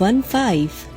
15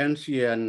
NCN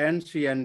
NCN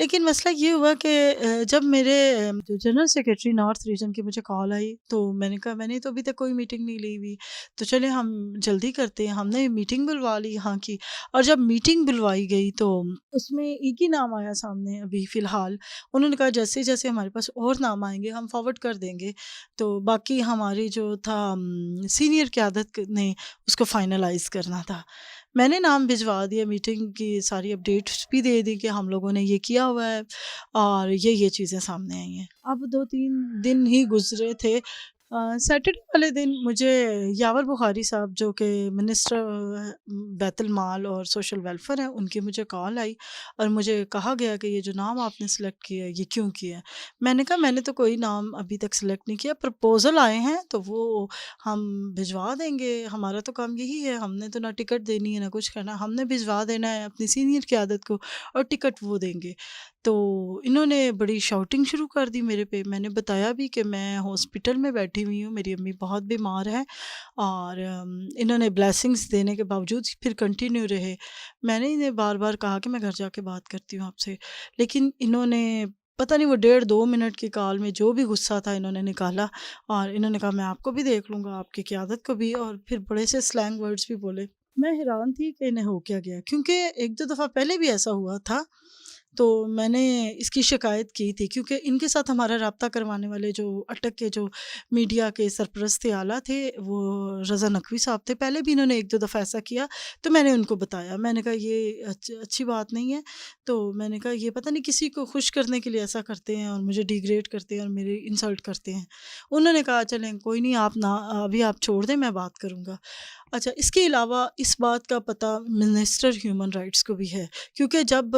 لیکن مسئلہ یہ ہوا کہ جب میرے جو جنرل سیکریٹری نارتھ ریجن کی مجھے کال آئی تو میں نے کہا میں نے تو ابھی تک کوئی میٹنگ نہیں لی ہوئی، تو چلے ہم جلدی کرتے ہیں۔ ہم نے میٹنگ بلوا لی یہاں کی، اور جب میٹنگ بلوائی گئی تو اس میں ایک ہی نام آیا سامنے ابھی فی الحال۔ انہوں نے کہا جیسے جیسے ہمارے پاس اور نام آئیں گے ہم فارورڈ کر دیں گے، تو باقی ہماری جو تھا سینئر قیادت نے اس کو فائنلائز کرنا تھا۔ میں نے نام بھجوا دیا، میٹنگ کی ساری اپڈیٹس بھی دے دی کہ ہم لوگوں نے یہ کیا ہوا ہے اور یہ چیزیں سامنے آئی ہیں۔ اب 2-3 دن ہی گزرے تھے، سیٹرڈے والے دن مجھے یاور بخاری صاحب جو کہ منسٹر بیت المال اور سوشل ویلفیئر ہیں، ان کی مجھے کال آئی اور مجھے کہا گیا کہ یہ جو نام آپ نے سلیکٹ کیا ہے یہ کیوں کیا ہے؟ میں نے کہا میں نے تو کوئی نام ابھی تک سلیکٹ نہیں کیا، پرپوزل آئے ہیں تو وہ ہم بھجوا دیں گے، ہمارا تو کام یہی ہے، ہم نے تو نہ ٹکٹ دینی ہے نہ کچھ کرنا، ہم نے بھجوا دینا ہے اپنی سینئر قیادت کو اور ٹکٹ وہ دیں گے۔ تو انہوں نے بڑی شاؤٹنگ شروع کر دی میرے پہ۔ میں نے بتایا بھی کہ میں ہاسپٹل میں بیٹھی ہوئی ہوں، میری امی بہت بیمار ہے، اور انہوں نے بلیسنگز دینے کے باوجود پھر کنٹینیو رہے۔ میں نے انہیں بار بار کہا کہ میں گھر جا کے بات کرتی ہوں آپ سے، لیکن انہوں نے پتہ نہیں وہ 1.5-2 منٹ کی کال میں جو بھی غصہ تھا انہوں نے نکالا، اور انہوں نے کہا میں آپ کو بھی دیکھ لوں گا، آپ کی قیادت کو بھی، اور پھر بڑے سے سلینگ ورڈز بھی بولے۔ میں حیران تھی کہ انہیں ہو کیا گیا، کیونکہ 1-2 دفعہ پہلے بھی ایسا ہوا تھا، تو میں نے اس کی شکایت کی تھی، کیونکہ ان کے ساتھ ہمارا رابطہ کروانے والے جو اٹک کے جو میڈیا کے سرپرست اعلیٰ تھے وہ رضا نقوی صاحب تھے۔ پہلے بھی انہوں نے 1-2 دفعہ ایسا کیا، تو میں نے ان کو بتایا، میں نے کہا یہ اچھی بات نہیں ہے، تو میں نے کہا یہ پتہ نہیں کسی کو خوش کرنے کے لیے ایسا کرتے ہیں اور مجھے ڈیگریڈ کرتے ہیں اور میرے انسلٹ کرتے ہیں۔ انہوں نے کہا چلیں کوئی نہیں، آپ نہ ابھی آپ چھوڑ دیں، میں بات کروں گا۔ اچھا، اس کے علاوہ اس بات کا پتہ منسٹر ہیومن رائٹس کو بھی ہے، کیونکہ جب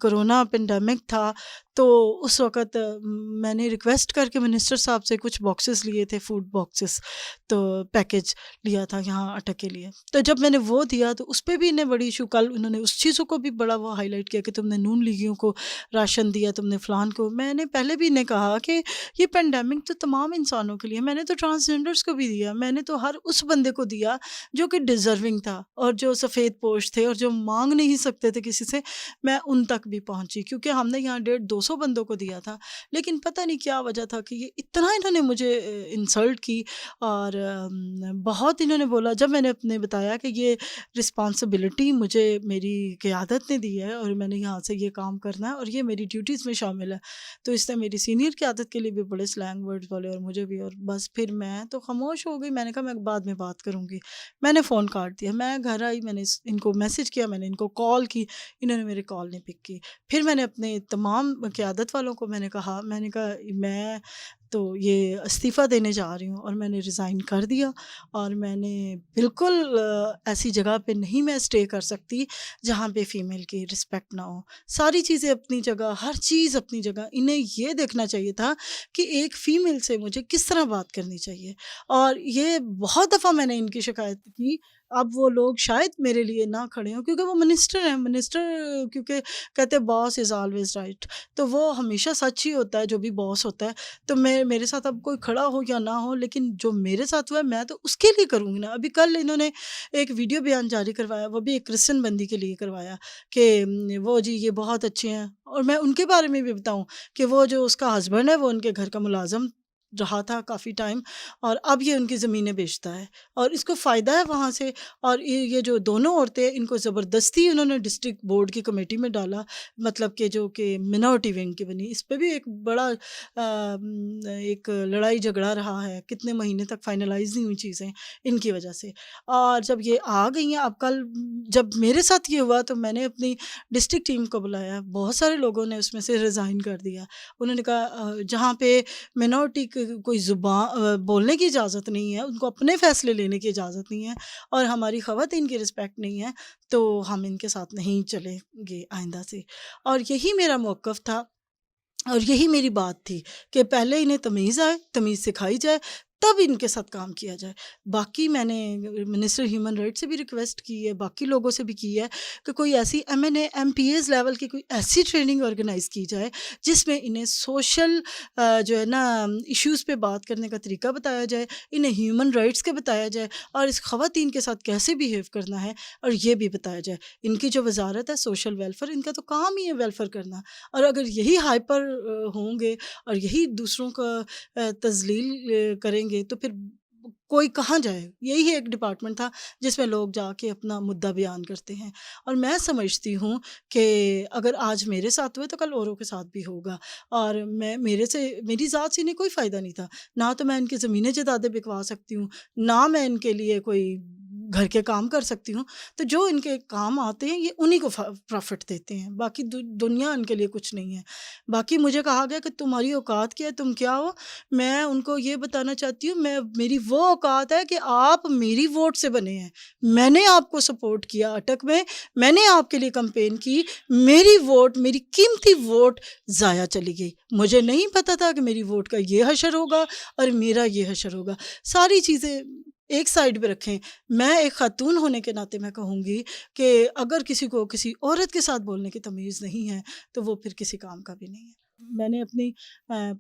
کرونا پینڈیمک تھا تو اس وقت میں نے ریکویسٹ کر کے منسٹر صاحب سے کچھ باکسز لیے تھے، فوڈ باکسز، تو پیکج لیا تھا یہاں اٹک کے لیے، تو جب میں نے وہ دیا تو اس پہ بھی انہیں بڑی ایشو، کل انہوں نے اس چیزوں کو بھی بڑا وہ ہائی لائٹ کیا کہ تم نے نون لیگیوں کو راشن دیا، تم نے فلان کو۔ میں نے پہلے بھی انہیں کہا کہ یہ پینڈیمک تو تمام انسانوں کے لیے، میں نے تو ٹرانسجینڈرز کو بھی دیا، میں نے تو ہر اس بندے کو دیا جو کہ ڈیزرونگ تھا، اور جو سفید پوش تھے اور جو مانگ نہیں سکتے تھے کسی سے، میں ان تک بھی پہنچی، کیونکہ ہم نے یہاں 150-200 بندوں کو دیا تھا۔ لیکن پتہ نہیں کیا وجہ تھا کہ یہ اتنا انہوں نے مجھے انسلٹ کی، اور بہت انہوں نے بولا۔ جب میں نے اپنے بتایا کہ یہ رسپانسبلٹی مجھے میری قیادت نے دی ہے اور میں نے یہاں سے یہ کام کرنا ہے اور یہ میری ڈیوٹیز میں شامل ہے، تو اس نے میری سینئر قیادت کے لیے بھی بڑے سلینگ ورڈز بولے اور مجھے بھی، اور بس پھر میں تو خاموش ہو گئی۔ میں نے کہا میں بعد میں بات کروں گی، میں نے فون کاٹ دیا۔ میں گھر آئی، میں نے ان کو میسج کیا، میں نے ان کو کال کی، انہوں نے میری کال نہیں پک کی۔ پھر میں نے اپنے تمام قیادت والوں کو میں نے کہا میں تو یہ استعفیٰ دینے جا رہی ہوں، اور میں نے ریزائن کر دیا، اور میں نے بالکل ایسی جگہ پہ نہیں میں اسٹے کر سکتی جہاں پہ فیمیل کی رسپیکٹ نہ ہو۔ ساری چیزیں اپنی جگہ، ہر چیز اپنی جگہ، انہیں یہ دیکھنا چاہیے تھا کہ ایک فیمیل سے مجھے کس طرح بات کرنی چاہیے، اور یہ بہت دفعہ میں نے ان کی شکایت کی۔ اب وہ لوگ شاید میرے لیے نہ کھڑے ہوں کیونکہ وہ منسٹر ہیں، منسٹر کیونکہ کہتے باس از آلویز رائٹ، تو وہ ہمیشہ سچ ہی ہوتا ہے جو بھی باس ہوتا ہے۔ تو میرے ساتھ اب کوئی کھڑا ہو یا نہ ہو، لیکن جو میرے ساتھ ہوا ہے میں تو اس کے لیے کروں گی نا۔ ابھی کل انہوں نے ایک ویڈیو بیان جاری کروایا، وہ بھی ایک کرسچن بندی کے لیے کروایا کہ وہ جی یہ بہت اچھے ہیں، اور میں ان کے بارے میں بھی بتاؤں کہ وہ جو اس کا ہسبینڈ ہے وہ ان کے گھر کا ملازم رہا تھا کافی ٹائم، اور اب یہ ان کی زمینیں بیچتا ہے اور اس کو فائدہ ہے وہاں سے۔ اور یہ جو دونوں عورتیں، ان کو زبردستی انہوں نے ڈسٹرکٹ بورڈ کی کمیٹی میں ڈالا، مطلب کہ جو کہ منورٹی ونگ کی بنی۔ اس پہ بھی ایک بڑا ایک لڑائی جھگڑا رہا ہے، کتنے مہینے تک فائنلائز نہیں ہوئی چیزیں ان کی وجہ سے۔ اور جب یہ آ گئی ہیں، اب کل جب میرے ساتھ یہ ہوا تو میں نے اپنی ڈسٹرکٹ ٹیم کو بلایا، بہت سارے لوگوں نے اس میں سے ریزائن کر دیا۔ انہوں نے کہا جہاں پہ منورٹی کوئی زبان بولنے کی اجازت نہیں ہے، ان کو اپنے فیصلے لینے کی اجازت نہیں ہے، اور ہماری خواتین کی رسپیکٹ نہیں ہے، تو ہم ان کے ساتھ نہیں چلیں گے آئندہ سے۔ اور یہی میرا موقف تھا، اور یہی میری بات تھی کہ پہلے انہیں تمیز آئے، تمیز سکھائی جائے، تب ان کے ساتھ کام کیا جائے۔ باقی میں نے منسٹر ہیومن رائٹ سے بھی ریکویسٹ کی ہے، باقی لوگوں سے بھی کی ہے کہ کوئی ایسی MNA MPAs لیول کی کوئی ایسی ٹریننگ آرگنائز کی جائے جس میں انہیں سوشل جو ہے نا ایشوز پہ بات کرنے کا طریقہ بتایا جائے، انہیں ہیومن رائٹس کے بتایا جائے، اور اس خواتین کے ساتھ کیسے بیہیو کرنا ہے اور یہ بھی بتایا جائے۔ ان کی جو وزارت ہے سوشل ویلفیئر، ان کا تو کام ہی ہے ویلفیئر کرنا، اور اگر یہی ہائپر ہوں گے اور یہی دوسروں کا تذلیل کریں گے تو پھر کوئی کہاں جائے۔ یہی ایک ڈپارٹمنٹ تھا جس میں لوگ جا کے اپنا مدعا بیان کرتے ہیں، اور میں سمجھتی ہوں کہ اگر آج میرے ساتھ ہوئے تو کل اوروں کے ساتھ بھی ہوگا، اور میری ذات سے انہیں کوئی فائدہ نہیں تھا، نہ تو میں ان کی زمینیں جائیدادیں بکوا سکتی ہوں، نہ میں ان کے لیے کوئی گھر کے کام کر سکتی ہوں، تو جو ان کے کام آتے ہیں یہ انہی کو پروفٹ دیتے ہیں، باقی دنیا ان کے لیے کچھ نہیں ہے۔ باقی مجھے کہا گیا کہ تمہاری اوقات کیا ہے، تم کیا ہو؟ میں ان کو یہ بتانا چاہتی ہوں، میری وہ اوقات ہے کہ آپ میری ووٹ سے بنے ہیں، میں نے آپ کو سپورٹ کیا اٹک میں نے آپ کے لیے کمپین کی، میری ووٹ، میری قیمتی ووٹ ضائع چلی گئی، مجھے نہیں پتا تھا کہ میری ووٹ کا یہ حشر ہوگا اور میرا یہ حشر ہوگا۔ ساری چیزیں ایک سائڈ پہ رکھیں، میں ایک خاتون ہونے کے ناطے میں کہوں گی کہ اگر کسی کو کسی عورت کے ساتھ بولنے کی تمیز نہیں ہے تو وہ پھر کسی کام کا بھی نہیں ہے۔ میں نے اپنی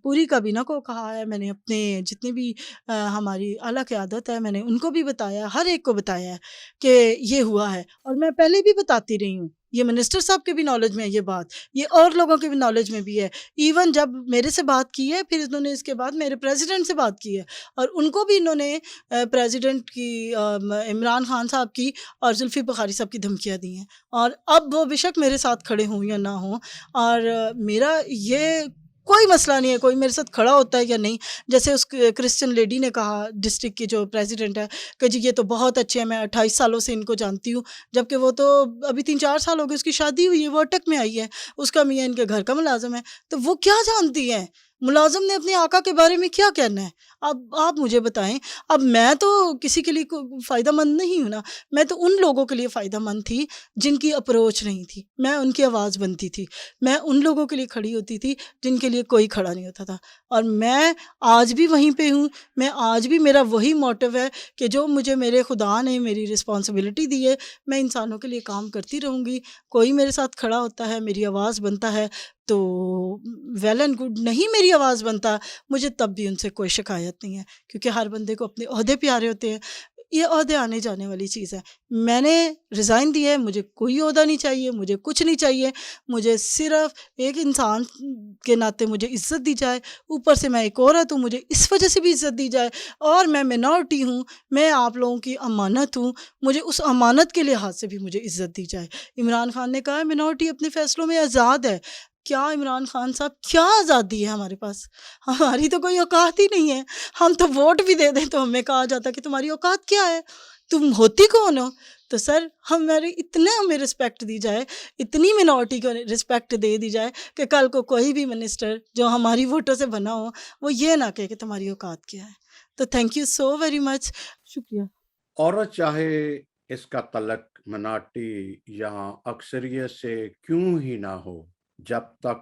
پوری کابینہ کو کہا ہے، میں نے اپنے جتنے بھی ہماری اعلیٰ قیادت ہے میں نے ان کو بھی بتایا، ہر ایک کو بتایا ہے کہ یہ ہوا ہے، اور میں پہلے بھی بتاتی رہی ہوں، یہ منسٹر صاحب کے بھی نالج میں ہے یہ بات، یہ اور لوگوں کے بھی نالج میں بھی ہے، ایون جب میرے سے بات کی ہے پھر انہوں نے اس کے بعد میرے پریزیڈنٹ سے بات کی ہے، اور ان کو بھی انہوں نے پریزیڈنٹ کی عمران خان صاحب کی اور زلفی بخاری صاحب کی دھمکیاں دی ہیں، اور اب وہ بے شک میرے ساتھ کھڑے ہوں یا نہ ہوں، اور میرا یہ کوئی مسئلہ نہیں ہے، کوئی میرے ساتھ کھڑا ہوتا ہے یا نہیں، جیسے اس کرسچن لیڈی نے کہا ڈسٹرکٹ کی جو پریزیڈنٹ ہے کہ جی یہ تو بہت اچھے ہیں، میں 28 سالوں سے ان کو جانتی ہوں، جبکہ وہ تو ابھی 3-4 سال ہو گئے اس کی شادی ہوئی ہے، وہ اٹک میں آئی ہے، اس کا میاں ان کے گھر کا ملازم ہے، تو وہ کیا جانتی ہیں؟ ملازم نے اپنے آقا کے بارے میں کیا کہنا ہے؟ اب آپ مجھے بتائیں، اب میں تو کسی کے لیے فائدہ مند نہیں ہوں نا، میں تو ان لوگوں کے لیے فائدہ مند تھی جن کی اپروچ نہیں تھی، میں ان کی آواز بنتی تھی، میں ان لوگوں کے لیے کھڑی ہوتی تھی جن کے لیے کوئی کھڑا نہیں ہوتا تھا، اور میں آج بھی وہیں پہ ہوں، میں آج بھی میرا وہی موٹیو ہے کہ جو مجھے میرے خدا نے میری رسپانسبلٹی دی ہے، میں انسانوں کے لیے کام کرتی رہوں گی، کوئی میرے ساتھ کھڑا ہوتا ہے، میری آواز بنتا ہے تو ویل اینڈ گڈ، نہیں میری آواز بنتا مجھے تب بھی ان سے کوئی شکایت نہیں ہے، کیونکہ ہر بندے کو اپنے عہدے پیارے ہوتے ہیں، یہ عہدے آنے جانے والی چیز ہے۔ میں نے ریزائن دیا ہے، مجھے کوئی عہدہ نہیں چاہیے، مجھے کچھ نہیں چاہیے، مجھے صرف ایک انسان کے ناطے مجھے عزت دی جائے، اوپر سے میں ایک عورت ہوں مجھے اس وجہ سے بھی عزت دی جائے، اور میں منارٹی ہوں، میں آپ لوگوں کی امانت ہوں، مجھے اس امانت کے لحاظ سے بھی مجھے عزت دی جائے۔ عمران خان نے کہا ہے منارٹی اپنے فیصلوں میں آزاد ہے، کیا عمران خان صاحب کیا آزادی ہے ہمارے پاس؟ ہماری تو کوئی اوقات ہی نہیں ہے، ہم تو ووٹ بھی دے دیں تو ہمیں کہا جاتا ہے کہ تمہاری اوقات کیا ہے، تم ہوتی کون ہو؟ تو سر ہمیں رسپیکٹ دی جائے، اتنی منارٹی کو رسپیکٹ دے دی جائے کہ کل کو کوئی بھی منسٹر جو ہماری ووٹوں سے بنا ہو وہ یہ نہ کہے کہ تمہاری اوقات کیا ہے۔ تو thank you so very much, شکریہ۔ عورت چاہے اس کا تعلق مناٹی یا اکثریت سے کیوں ہی نہ ہو، جب تک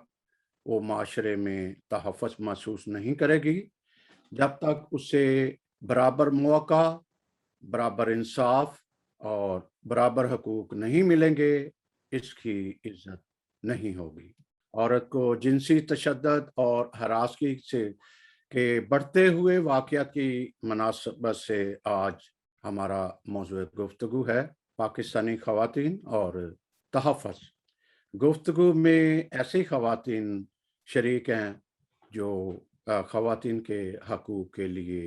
وہ معاشرے میں تحفظ محسوس نہیں کرے گی، جب تک اسے برابر موقع، برابر انصاف اور برابر حقوق نہیں ملیں گے، اس کی عزت نہیں ہوگی۔ عورت کو جنسی تشدد اور ہراسگی کے بڑھتے ہوئے واقعات کی مناسبت سے آج ہمارا موضوع گفتگو ہے پاکستانی خواتین اور تحفظ۔ گفتگو میں ایسی خواتین شریک ہیں جو خواتین کے حقوق کے لیے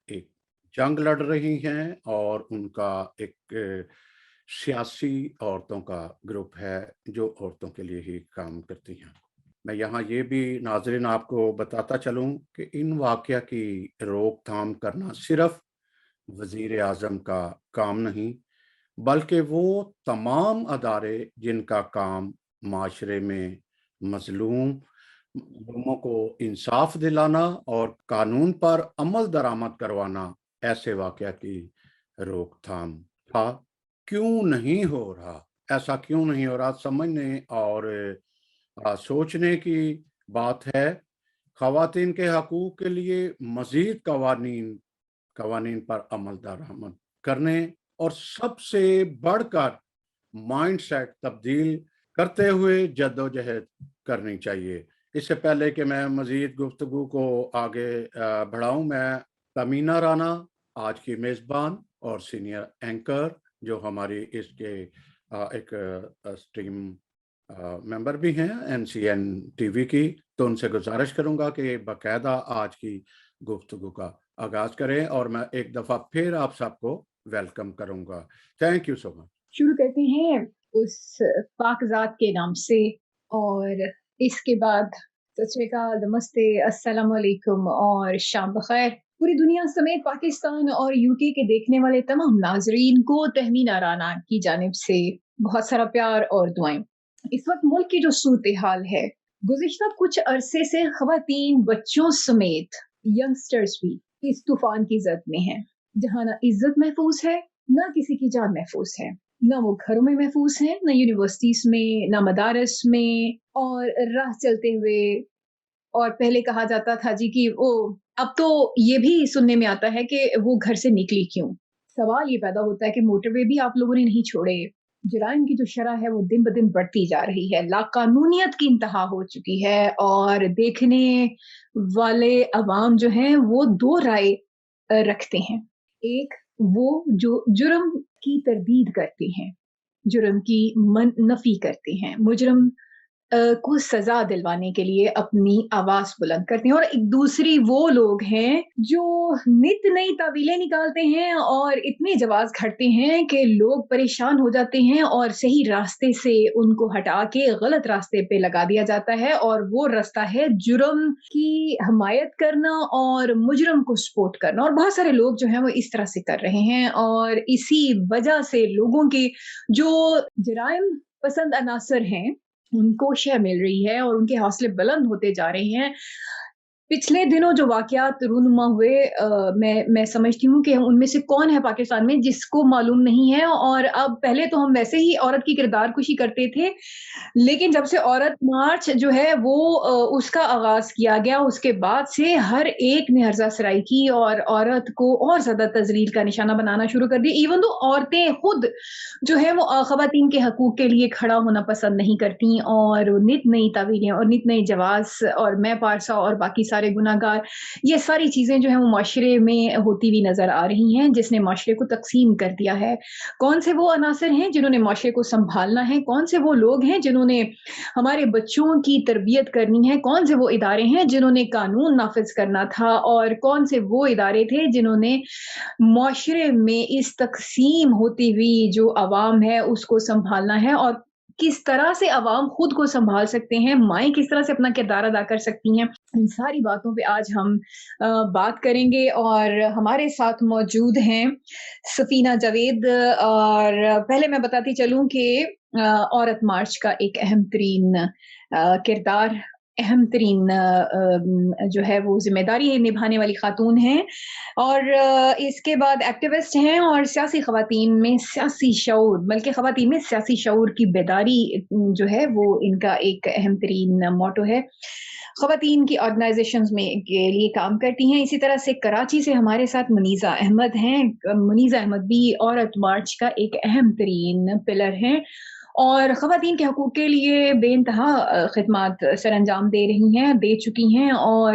ایک جنگ لڑ رہی ہیں، اور ان کا ایک سیاسی عورتوں کا گروپ ہے جو عورتوں کے لیے ہی کام کرتی ہیں۔ میں یہاں یہ بھی ناظرین آپ کو بتاتا چلوں کہ ان واقعہ کی روک تھام کرنا صرف وزیر اعظم کا کام نہیں، بلکہ وہ تمام ادارے جن کا کام معاشرے میں مظلوموں کو انصاف دلانا اور قانون پر عمل درآمد کروانا، ایسے واقعہ کی روک تھام تھا۔ کیوں نہیں ہو رہا؟ ایسا کیوں نہیں ہو رہا؟ سمجھنے اور سوچنے کی بات ہے۔ خواتین کے حقوق کے لیے مزید قوانین قوانین پر عمل درآمد کرنے اور سب سے بڑھ کر مائنڈ سیٹ تبدیل کرتے ہوئے جدوجہد کرنی چاہیے۔ اس سے پہلے کہ میں مزید گفتگو کو آگے بڑھاؤں، میں تمینہ رانا آج کی میزبان اور سینئر اینکر جو ہماری اس کے ایک اسٹریم ممبر بھی ہیں NCN ٹی وی کی، تو ان سے گزارش کروں گا کہ باقاعدہ آج کی گفتگو کا آغاز کریں، اور میں ایک دفعہ پھر آپ سب کو ویلکم کروں گا۔ تھینک یو سو مچ۔ شروع کرتے ہیں اس پاک ذات کے نام سے، اور اس کے بعد ست شری اکال، نمستے، السلام علیکم اور شام بخیر۔ پوری دنیا سمیت پاکستان اور UK کے دیکھنے والے تمام ناظرین کو تہمینہ رانا کی جانب سے بہت سارا پیار اور دعائیں۔ اس وقت ملک کی جو صورتحال ہے، گزشتہ کچھ عرصے سے خواتین، بچوں سمیت ینگسٹرز بھی اس طوفان کی زد میں ہیں، جہاں نہ عزت محفوظ ہے، نہ کسی کی جان محفوظ ہے، نہ وہ گھروں میں محفوظ ہیں، نہ یونیورسٹیز میں، نہ مدارس میں، اور راہ چلتے ہوئے۔ اور پہلے کہا جاتا تھا جی کہ اب تو یہ بھی سننے میں آتا ہے کہ وہ گھر سے نکلی کیوں۔ سوال یہ پیدا ہوتا ہے کہ موٹر وے بھی آپ لوگوں نے نہیں چھوڑے۔ جرائم کی جو شرح ہے وہ دن بدن بڑھتی جا رہی ہے، لاقانونیت کی انتہا ہو چکی ہے، اور دیکھنے والے عوام جو ہیں وہ دو رائے رکھتے ہیں۔ ایک، وہ جو جرم کی تردید کرتے ہیں، جرم کی نفی کرتے ہیں، مجرم کو سزا دلوانے کے لیے اپنی آواز بلند کرتے ہیں، اور ایک دوسری وہ لوگ ہیں جو نت نئی تعویلیں نکالتے ہیں اور اتنے جواز گھڑتے ہیں کہ لوگ پریشان ہو جاتے ہیں، اور صحیح راستے سے ان کو ہٹا کے غلط راستے پہ لگا دیا جاتا ہے، اور وہ راستہ ہے جرم کی حمایت کرنا اور مجرم کو سپورٹ کرنا، اور بہت سارے لوگ جو ہیں وہ اس طرح سے کر رہے ہیں، اور اسی وجہ سے لوگوں کے جو جرائم پسند عناصر ہیں ان کو شے مل رہی ہے، اور ان کے حوصلے بلند ہوتے جا رہے ہیں۔ پچھلے دنوں جو واقعات رونما ہوئے، میں سمجھتی ہوں کہ ان میں سے کون ہے پاکستان میں جس کو معلوم نہیں ہے، اور اب پہلے تو ہم ویسے ہی عورت کی کردار کشی کرتے تھے، لیکن جب سے عورت مارچ جو ہے وہ اس کا آغاز کیا گیا، اس کے بعد سے ہر ایک نے ہرزہ سرائی کی اور عورت کو اور زیادہ تذلیل کا نشانہ بنانا شروع کر دی، ایون تو عورتیں خود جو ہے وہ خواتین کے حقوق کے لیے کھڑا ہونا پسند نہیں کرتی، اور نت نئی تعویلیں اور نت نئی جواز اور میں پارسا اور باقی سارے گناہ گار، یہ ساری چیزیں جو ہیں وہ معاشرے میں ہوتی ہوئی نظر آ رہی ہیں، جس نے معاشرے کو تقسیم کر دیا ہے۔ کون سے وہ عناصر ہیں جنہوں نے معاشرے کو سنبھالنا ہے، کون سے وہ لوگ ہیں جنہوں نے ہمارے بچوں کی تربیت کرنی ہے، کون سے وہ ادارے ہیں جنہوں نے قانون نافذ کرنا تھا، اور کون سے وہ ادارے تھے جنہوں نے معاشرے میں اس تقسیم ہوتی ہوئی جو عوام ہے اس کو سنبھالنا ہے، اور کس طرح سے عوام خود کو سنبھال سکتے ہیں، مائیں کس طرح سے اپنا کردار ادا کر سکتی ہیں۔ ان ساری باتوں پہ آج ہم بات کریں گے، اور ہمارے ساتھ موجود ہیں سفینہ جاوید۔ اور پہلے میں بتاتی چلوں کہ عورت مارچ کا ایک اہم ترین کردار، اہم ترین جو ہے وہ ذمہ داری نبھانے والی خاتون ہیں، اور اس کے بعد ایکٹیوسٹ ہیں، اور سیاسی خواتین میں سیاسی شعور، بلکہ خواتین میں سیاسی شعور کی بیداری جو ہے وہ ان کا ایک اہم ترین موٹو ہے۔ خواتین کی آرگنائزیشنز میں کے لیے کام کرتی ہیں۔ اسی طرح سے کراچی سے ہمارے ساتھ منیزہ احمد ہیں۔ منیزہ احمد بھی عورت مارچ کا ایک اہم ترین پلر ہیں، اور خواتین کے حقوق کے لیے بے انتہا خدمات سر انجام دے رہی ہیں، دے چکی ہیں، اور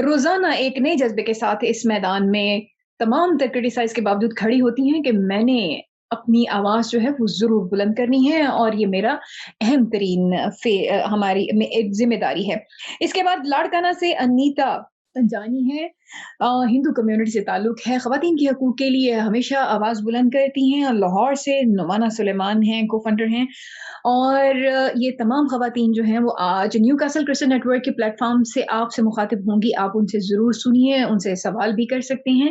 روزانہ ایک نئے جذبے کے ساتھ اس میدان میں تمام تر کرٹیسائز کے باوجود کھڑی ہوتی ہیں کہ میں نے اپنی آواز جو ہے وہ ضرور بلند کرنی ہے، اور یہ میرا اہم ترین ہماری ذمہ داری ہے۔ اس کے بعد لاڑکانہ سے انیتا جانی ہے، ہندو کمیونٹی سے تعلق ہے، خواتین کے حقوق کے لیے ہمیشہ آواز بلند کرتی ہیں، اور لاہور سے نعمانہ سلیمان ہیں، کو فنڈر ہیں، اور یہ تمام خواتین جو ہیں وہ آج Newcastle Christian network کے پلیٹ فارم سے آپ سے مخاطب ہوں گی۔ آپ ان سے ضرور سنیے، ان سے سوال بھی کر سکتے ہیں،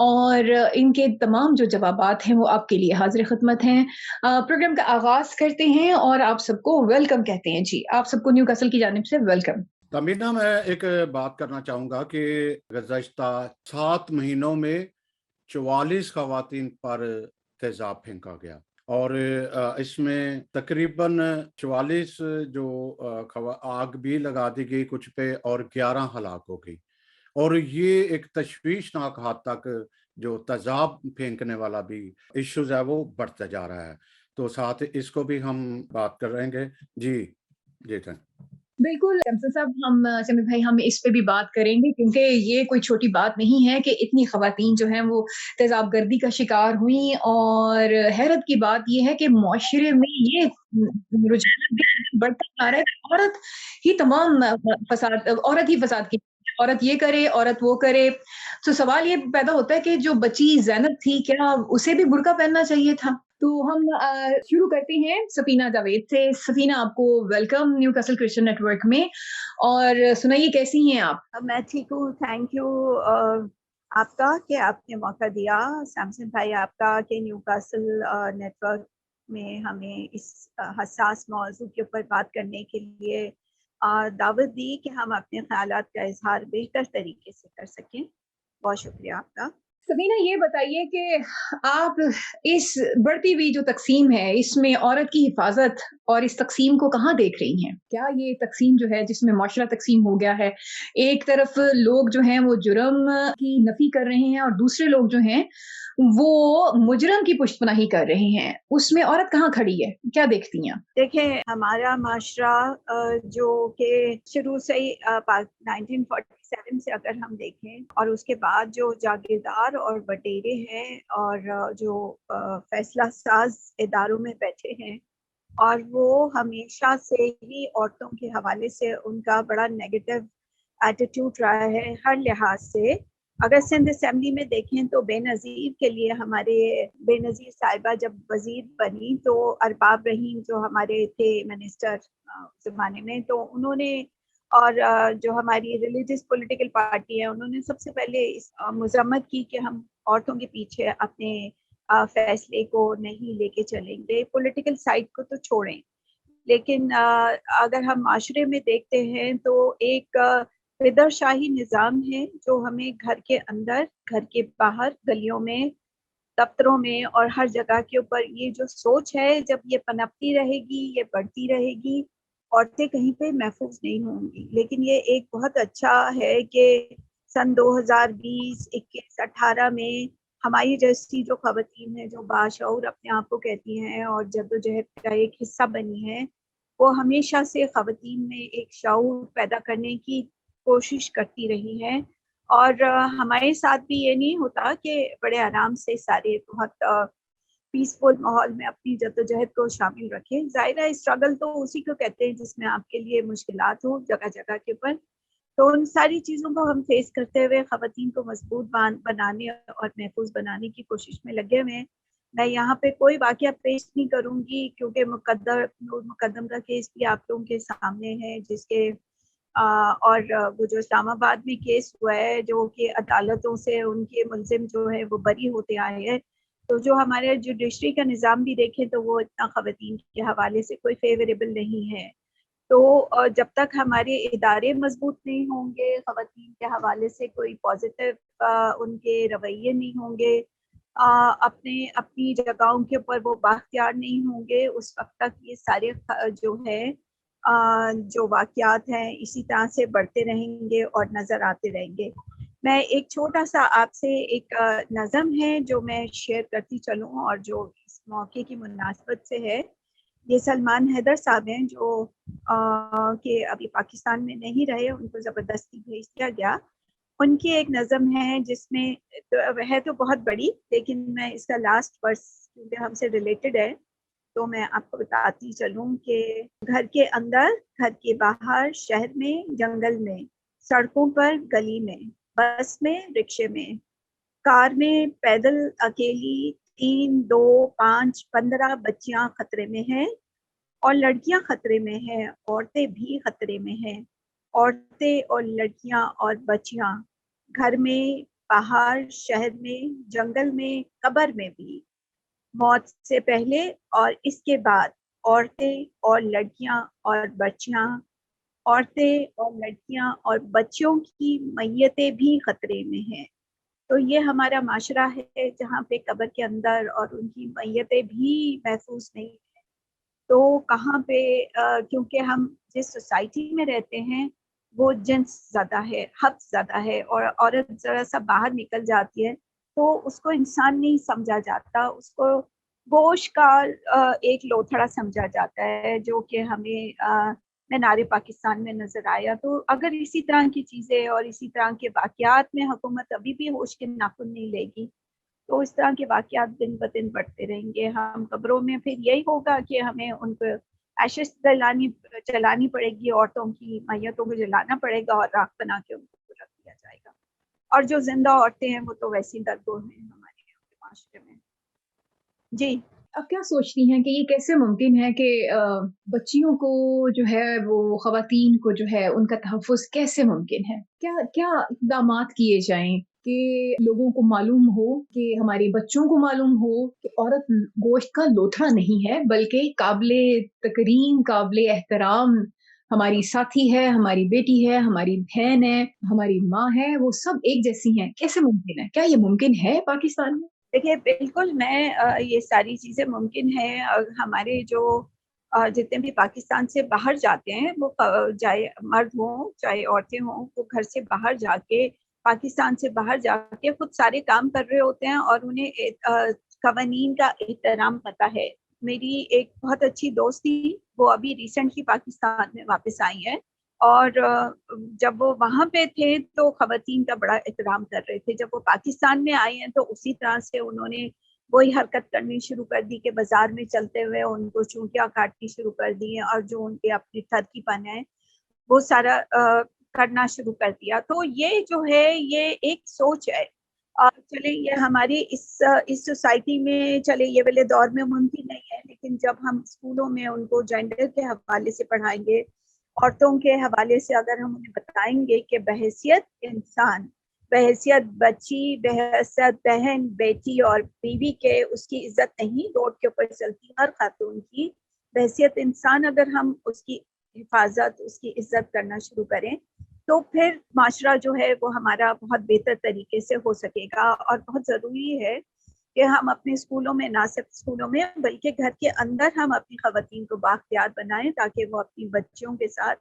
اور ان کے تمام جو جوابات ہیں وہ آپ کے لیے حاضر خدمت ہیں۔ پروگرام کا آغاز کرتے ہیں، اور آپ سب کو ویلکم کہتے ہیں۔ جی، آپ سب کو نیو کاسل کی جانب سے ویلکم۔ تمینہ، میں ایک بات کرنا چاہوں گا کہ گزشتہ 7 مہینوں میں 44 خواتین پر تیزاب پھینکا گیا، اور اس میں تقریباً 44 جو آگ بھی لگا دی گئی کچھ پہ، اور 11 ہلاک ہو گئی، اور یہ ایک تشویشناک حد تک جو تیزاب پھینکنے والا بھی ایشوز ہے وہ بڑھتا جا رہا ہے. تو ساتھ اس کو بھی ہم بات کر رہیں گے. جی تھینک. بالکل شمس صاحب، ہم سمیع بھائی ہم اس پہ بھی بات کریں گے، کیونکہ یہ کوئی چھوٹی بات نہیں ہے کہ اتنی خواتین جو ہیں وہ تیزاب گردی کا شکار ہوئیں، اور حیرت کی بات یہ ہے کہ معاشرے میں یہ رجحان بڑھتا جا رہا ہے کہ عورت ہی تمام عورت ہی فساد کی، عورت یہ کرے، عورت وہ کرے. تو سوال یہ پیدا ہوتا ہے کہ جو بچی زینب تھی، کیا اسے بھی برقع پہننا چاہیے تھا؟ تو ہم شروع کرتے ہیں سفینہ جاوید سے. سفینہ، آپ کو welcome Newcastle Christian network میں، اور سنائیے کیسی ہیں آپ؟ میں ٹھیک ہوں، تھینک یو آپ کا کہ آپ نے موقع دیا، سیمسن بھائی آپ کا، کہ نیو کاسل نیٹ ورک میں ہمیں اس حساس موضوع کے اوپر بات کرنے کے لیے دعوت دی کہ ہم اپنے خیالات کا اظہار بہتر طریقے سے کر سکیں. بہت شکریہ آپ کا. سبینہ، یہ بتائیے کہ آپ اس بڑھتی ہوئی جو تقسیم ہے، اس میں عورت کی حفاظت اور اس تقسیم کو کہاں دیکھ رہی ہیں؟ کیا یہ تقسیم جو ہے، جس میں معاشرہ تقسیم ہو گیا ہے، ایک طرف لوگ جو ہیں وہ جرم کی نفی کر رہے ہیں اور دوسرے لوگ جو ہیں وہ مجرم کی پشت پناہی کر رہے ہیں، اس میں عورت کہاں کھڑی ہے؟ کیا دیکھتی ہیں؟ دیکھیں، ہمارا معاشرہ جو کہ شروع سے ہی 1947 سے اگر ہم دیکھیں، اور اس کے بعد جو جاگیردار اور وڈیرے ہیں اور جو فیصلہ ساز اداروں میں بیٹھے ہیں، اور وہ ہمیشہ سے ہی عورتوں کے حوالے سے ان کا بڑا نیگیٹو ایٹیٹیوڈ رہا ہے ہر لحاظ سے. اگر سندھ اسمبلی میں دیکھیں تو بے نظیر کے لیے ہمارے بے نظیر صاحبہ جب وزیر بنی تو ارباب رحیم جو ہمارے تھے منسٹر زمانے میں، تو انہوں نے، اور جو ہماری ریلیجس پولیٹیکل پارٹی ہے، انہوں نے سب سے پہلے اس مذمت کی کہ ہم عورتوں کے پیچھے اپنے فیصلے کو نہیں لے کے چلیں گے، پولیٹیکل سائڈ کو تو چھوڑیں. لیکن اگر ہم معاشرے میں دیکھتے ہیں تو ایک پدر شاہی نظام ہے جو ہمیں گھر کے اندر، گھر کے باہر، گلیوں میں، دفتروں میں اور ہر جگہ کے اوپر یہ جو سوچ ہے، جب یہ پنپتی رہے گی، یہ بڑھتی رہے گی، عورتیں کہیں پہ محفوظ نہیں ہوں گی. لیکن یہ ایک بہت اچھا ہے کہ سن 2020، 21، 18 میں ہماری جیسی جو خواتین ہیں، جو باشعور اپنے آپ کو کہتی ہیں اور جدوجہد کا ایک حصہ بنی ہیں، وہ ہمیشہ سے خواتین میں ایک شعور پیدا کرنے کی کوشش کرتی رہی ہیں. اور ہمارے ساتھ بھی یہ نہیں ہوتا کہ بڑے آرام سے سارے بہت پیسفل ماحول میں اپنی جدوجہد کو شامل رکھیں. ظاہرہ اسٹرگل تو اسی کو کہتے ہیں جس میں آپ کے لیے مشکلات ہوں جگہ جگہ کے اوپر. تو ان ساری چیزوں کو ہم فیس کرتے ہوئے خواتین کو مضبوط بنانے اور محفوظ بنانے کی کوشش میں لگے ہوئے ہیں. میں یہاں پہ کوئی واقعہ پیش نہیں کروں گی کیونکہ مقدم کا کیس بھی آپ لوگوں کے سامنے ہے، جس کے اور وہ جو اسلام آباد میں کیس ہوا ہے، جو کہ عدالتوں سے ان کے ملزم جو ہے وہ بری ہوتے آئے ہیں. تو جو ہمارے جوڈیشری کا نظام بھی دیکھیں تو وہ اتنا خواتین کے حوالے سے کوئی فیوریبل نہیں ہے. تو جب تک ہمارے ادارے مضبوط نہیں ہوں گے، خواتین کے حوالے سے کوئی پازیٹیو ان کے رویے نہیں ہوں گے، اپنی جگہوں کے اوپر وہ بااختیار نہیں ہوں گے، اس وقت تک یہ سارے جو ہے جو واقعات ہیں اسی طرح سے بڑھتے رہیں گے اور نظر آتے رہیں گے. میں ایک چھوٹا سا آپ سے ایک نظم ہے جو میں شیئر کرتی چلوں، اور جو اس موقع کی مناسبت سے ہے. یہ سلمان حیدر صاحب ہیں جو کہ ابھی پاکستان میں نہیں رہے، ان کو زبردستی بھیج دیا گیا. ان کی ایک نظم ہے جس میں ہے تو بہت بڑی، لیکن میں اس کا لاسٹ ورس کیونکہ ہم سے ریلیٹڈ ہے تو میں آپ کو بتاتی چلوں کہ گھر کے اندر، گھر کے باہر، شہر میں، جنگل میں، سڑکوں پر، گلی میں، بس میں، رکشے میں، کار میں، پیدل، اکیلی، 3، 2، 5، 15 بچیاں خطرے میں ہیں، اور لڑکیاں خطرے میں ہیں، عورتیں بھی خطرے میں ہیں. عورتیں اور لڑکیاں اور بچیاں گھر میں، باہر، شہر میں، جنگل میں، قبر میں بھی. موت سے پہلے اور اس کے بعد عورتیں اور لڑکیاں اور بچیاں، عورتیں اور لڑکیاں اور بچیوں کی میتیں بھی خطرے میں ہیں. تو یہ ہمارا معاشرہ ہے جہاں پہ قبر کے اندر اور ان کی میتیں بھی محفوظ نہیں ہیں. تو کہاں پہ کیونکہ ہم جس سوسائٹی میں رہتے ہیں وہ جنس زیادہ ہے، حق زیادہ ہے، اور عورت ذرا سا باہر نکل جاتی ہے تو اس کو انسان نہیں سمجھا جاتا، اس کو گوشت کا ایک لوتھڑا سمجھا جاتا ہے، جو کہ ہمیں مینار پاکستان میں نظر آیا۔ تو اگر اسی طرح کی چیزیں اور اسی طرح کے واقعات میں حکومت ابھی بھی ہوش کے ناخن نہیں لے گی تو اس طرح کے واقعات دن بدن بڑھتے رہیں گے۔ ہم قبروں میں پھر یہی ہوگا کہ ہمیں ان کو ایشز چلانی پڑے گی، عورتوں کی میتوں کو جلانا پڑے گا اور راکھ بنا کے ان کو رکھ دیا جائے گا، اور جو زندہ عورتیں ہیں وہ تو ویسی درگور ہیں ہمارے معاشرے میں۔ جی آپ کیا سوچتی ہیں کہ یہ کیسے ممکن ہے کہ بچیوں کو جو ہے وہ خواتین کو جو ہے ان کا تحفظ کیسے ممکن ہے؟ کیا کیا اقدامات کیے جائیں کہ لوگوں کو معلوم ہو، کہ ہمارے بچوں کو معلوم ہو کہ عورت گوشت کا لوتھڑا نہیں ہے، بلکہ قابل تکریم، قابل احترام ہماری ساتھی ہے، ہماری بیٹی ہے، ہماری بہن ہے، ہماری ماں ہے، وہ سب ایک جیسی ہیں۔ کیسے ممکن ہے؟ کیا یہ ممکن ہے پاکستان میں؟ دیکھیے، بالکل میں یہ ساری چیزیں ممکن ہیں۔ ہمارے جو جتنے بھی پاکستان سے باہر جاتے ہیں، وہ چاہے مرد ہوں چاہے عورتیں ہوں، وہ گھر سے باہر جا کے، پاکستان سے باہر جا کے خود سارے کام کر رہے ہوتے ہیں اور انہیں قوانین کا احترام پتہ ہے۔ میری ایک بہت اچھی دوست تھی، وہ ابھی ریسنٹلی پاکستان میں واپس آئی ہیں، اور جب وہ وہاں پہ تھے تو خواتین کا بڑا احترام کر رہے تھے۔ جب وہ پاکستان میں آئے ہیں تو اسی طرح سے انہوں نے وہی حرکت کرنی شروع کر دی کہ بازار میں چلتے ہوئے ان کو چونٹیاں کاٹنی شروع کر دی ہیں، اور جو ان کے اپنے تھرکی پن ہے وہ سارا کرنا شروع کر دیا۔ تو یہ جو ہے یہ ایک سوچ ہے، اور چلے یہ ہماری اس سوسائٹی میں چلے یہ والے دور میں ممکن نہیں ہے، لیکن جب ہم اسکولوں میں ان کو جینڈر کے حوالے سے پڑھائیں گے، عورتوں کے حوالے سے اگر ہم انہیں بتائیں گے کہ بحیثیت انسان، بحیثیت بچی، بحیثیت بہن، بیٹی اور بیوی کے، اس کی عزت نہیں روڈ کے اوپر چلتی ہر خاتون کی، بحیثیت انسان اگر ہم اس کی حفاظت، اس کی عزت کرنا شروع کریں تو پھر معاشرہ جو ہے وہ ہمارا بہت بہتر طریقے سے ہو سکے گا۔ اور بہت ضروری ہے کہ ہم اپنے اسکولوں میں، نہ صرف اسکولوں میں بلکہ گھر کے اندر ہم اپنی خواتین کو بااختیار بنائیں، تاکہ وہ اپنی بچیوں کے ساتھ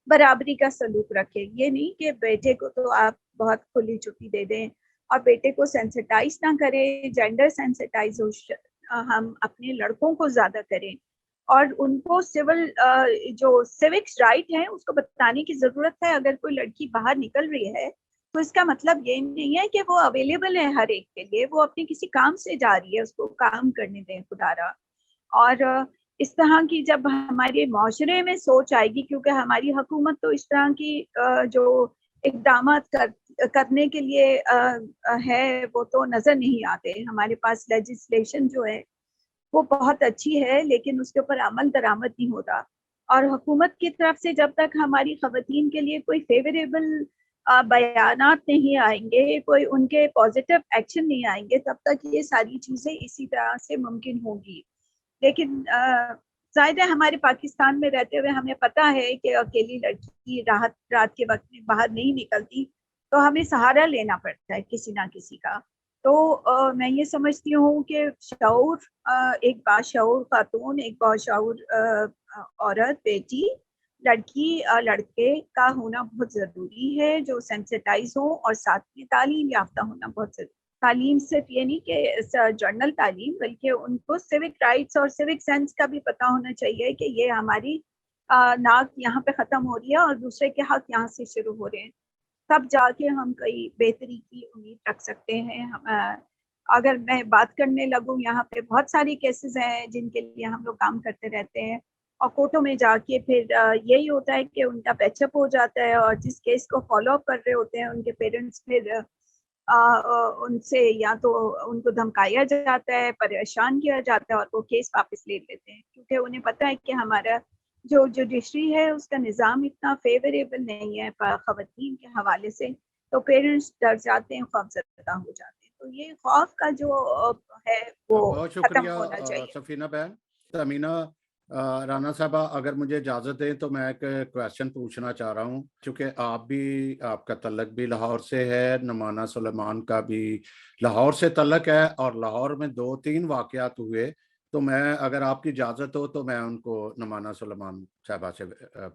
برابری کا سلوک رکھے۔ یہ نہیں کہ بیٹے کو تو آپ بہت کھلی چھٹی دے دیں اور بیٹے کو سینسٹائز نہ کریں، جینڈر سینسٹائزیشن ہم اپنے لڑکوں کو زیادہ کریں، اور ان کو جو سیوکس رائٹ ہیں اس کو بتانے کی ضرورت ہے۔ اگر کوئی لڑکی باہر نکل رہی ہے تو اس کا مطلب یہ نہیں ہے کہ وہ اویلیبل ہے ہر ایک کے لیے، وہ اپنے کسی کام سے جا رہی ہے، اس کو کام کرنے دیں خدارا۔ اور اس طرح کی جب ہمارے معاشرے میں سوچ آئے گی، کیونکہ ہماری حکومت تو اس طرح کی جو اقدامات کرنے کے لیے ہے وہ تو نظر نہیں آتے۔ ہمارے پاس لیجسلیشن جو ہے وہ بہت اچھی ہے، لیکن اس کے اوپر عمل درآمد نہیں ہوتا، اور حکومت کی طرف سے جب تک ہماری خواتین کے لیے کوئی فیوریبل بیانات نہیں آئیں گے، کوئی ان کے پازیٹیو ایکشن نہیں آئیں گے، تب تک یہ ساری چیزیں اسی طرح سے ممکن ہوگی۔ لیکن ظاہر ہے ہمارے پاکستان میں رہتے ہوئے ہمیں پتہ ہے کہ اکیلی لڑکی رات کے وقت میں باہر نہیں نکلتی، تو ہمیں سہارا لینا پڑتا ہے کسی نہ کسی کا۔ تو میں یہ سمجھتی ہوں کہ شعور، ایک باشعور خاتون، ایک باشعور عورت، بیٹی، لڑکی، لڑکے کا ہونا بہت ضروری ہے، جو سینسٹائز ہوں، اور ساتھ میں تعلیم یافتہ ہونا بہت ضروری ہے۔ تعلیم صرف یہ نہیں کہ جرنل تعلیم، بلکہ ان کو سیوک رائٹس اور سیوک سینس کا بھی پتہ ہونا چاہیے کہ یہ ہماری ناک یہاں پہ ختم ہو رہی ہے اور دوسرے کے حق یہاں سے شروع ہو رہے ہیں، تب جا کے ہم کئی بہتری کی امید رکھ سکتے ہیں۔ اگر میں بات کرنے لگوں، یہاں پہ بہت ساری کیسز ہیں جن کے لیے ہم لوگ کام کرتے رہتے ہیں، اور کورٹوں میں جا کے پھر یہی ہوتا ہے کہ ان کا پیچ اپ ہو جاتا ہے، اور جس کیس کو فالو اپ کر رہے ہوتے ہیں ان کے پیرنٹس پھر ان سے یا تو ان کو دھمکایا جاتا ہے، پریشان کیا جاتا ہے، اور وہ کیس واپس لے لیتے ہیں، کیونکہ انہیں پتہ ہے کہ ہمارا جو جوڈیشری ہے اس کا نظام اتنا فیوریبل نہیں ہے خواتین کے حوالے سے، تو پیرنٹس ڈر جاتے ہیں، خوف زدہ ہو جاتے ہیں۔ تو یہ خوف کا جو ہے وہ بہت ختم شکریہ ہونا چاہیے۔ سفینہ بہن۔ تمینہ رانا صاحبہ، اگر مجھے اجازت دیں تو میں ایک کویشچن پوچھنا چاہ رہا ہوں، چونکہ آپ کا تعلق بھی لاہور سے ہے، نمانہ سلیمان کا بھی لاہور سے تعلق ہے، اور لاہور میں 2-3 واقعات ہوئے، تو میں، اگر آپ کی اجازت ہو تو میں ان کو نمانہ سلیمان صاحبہ سے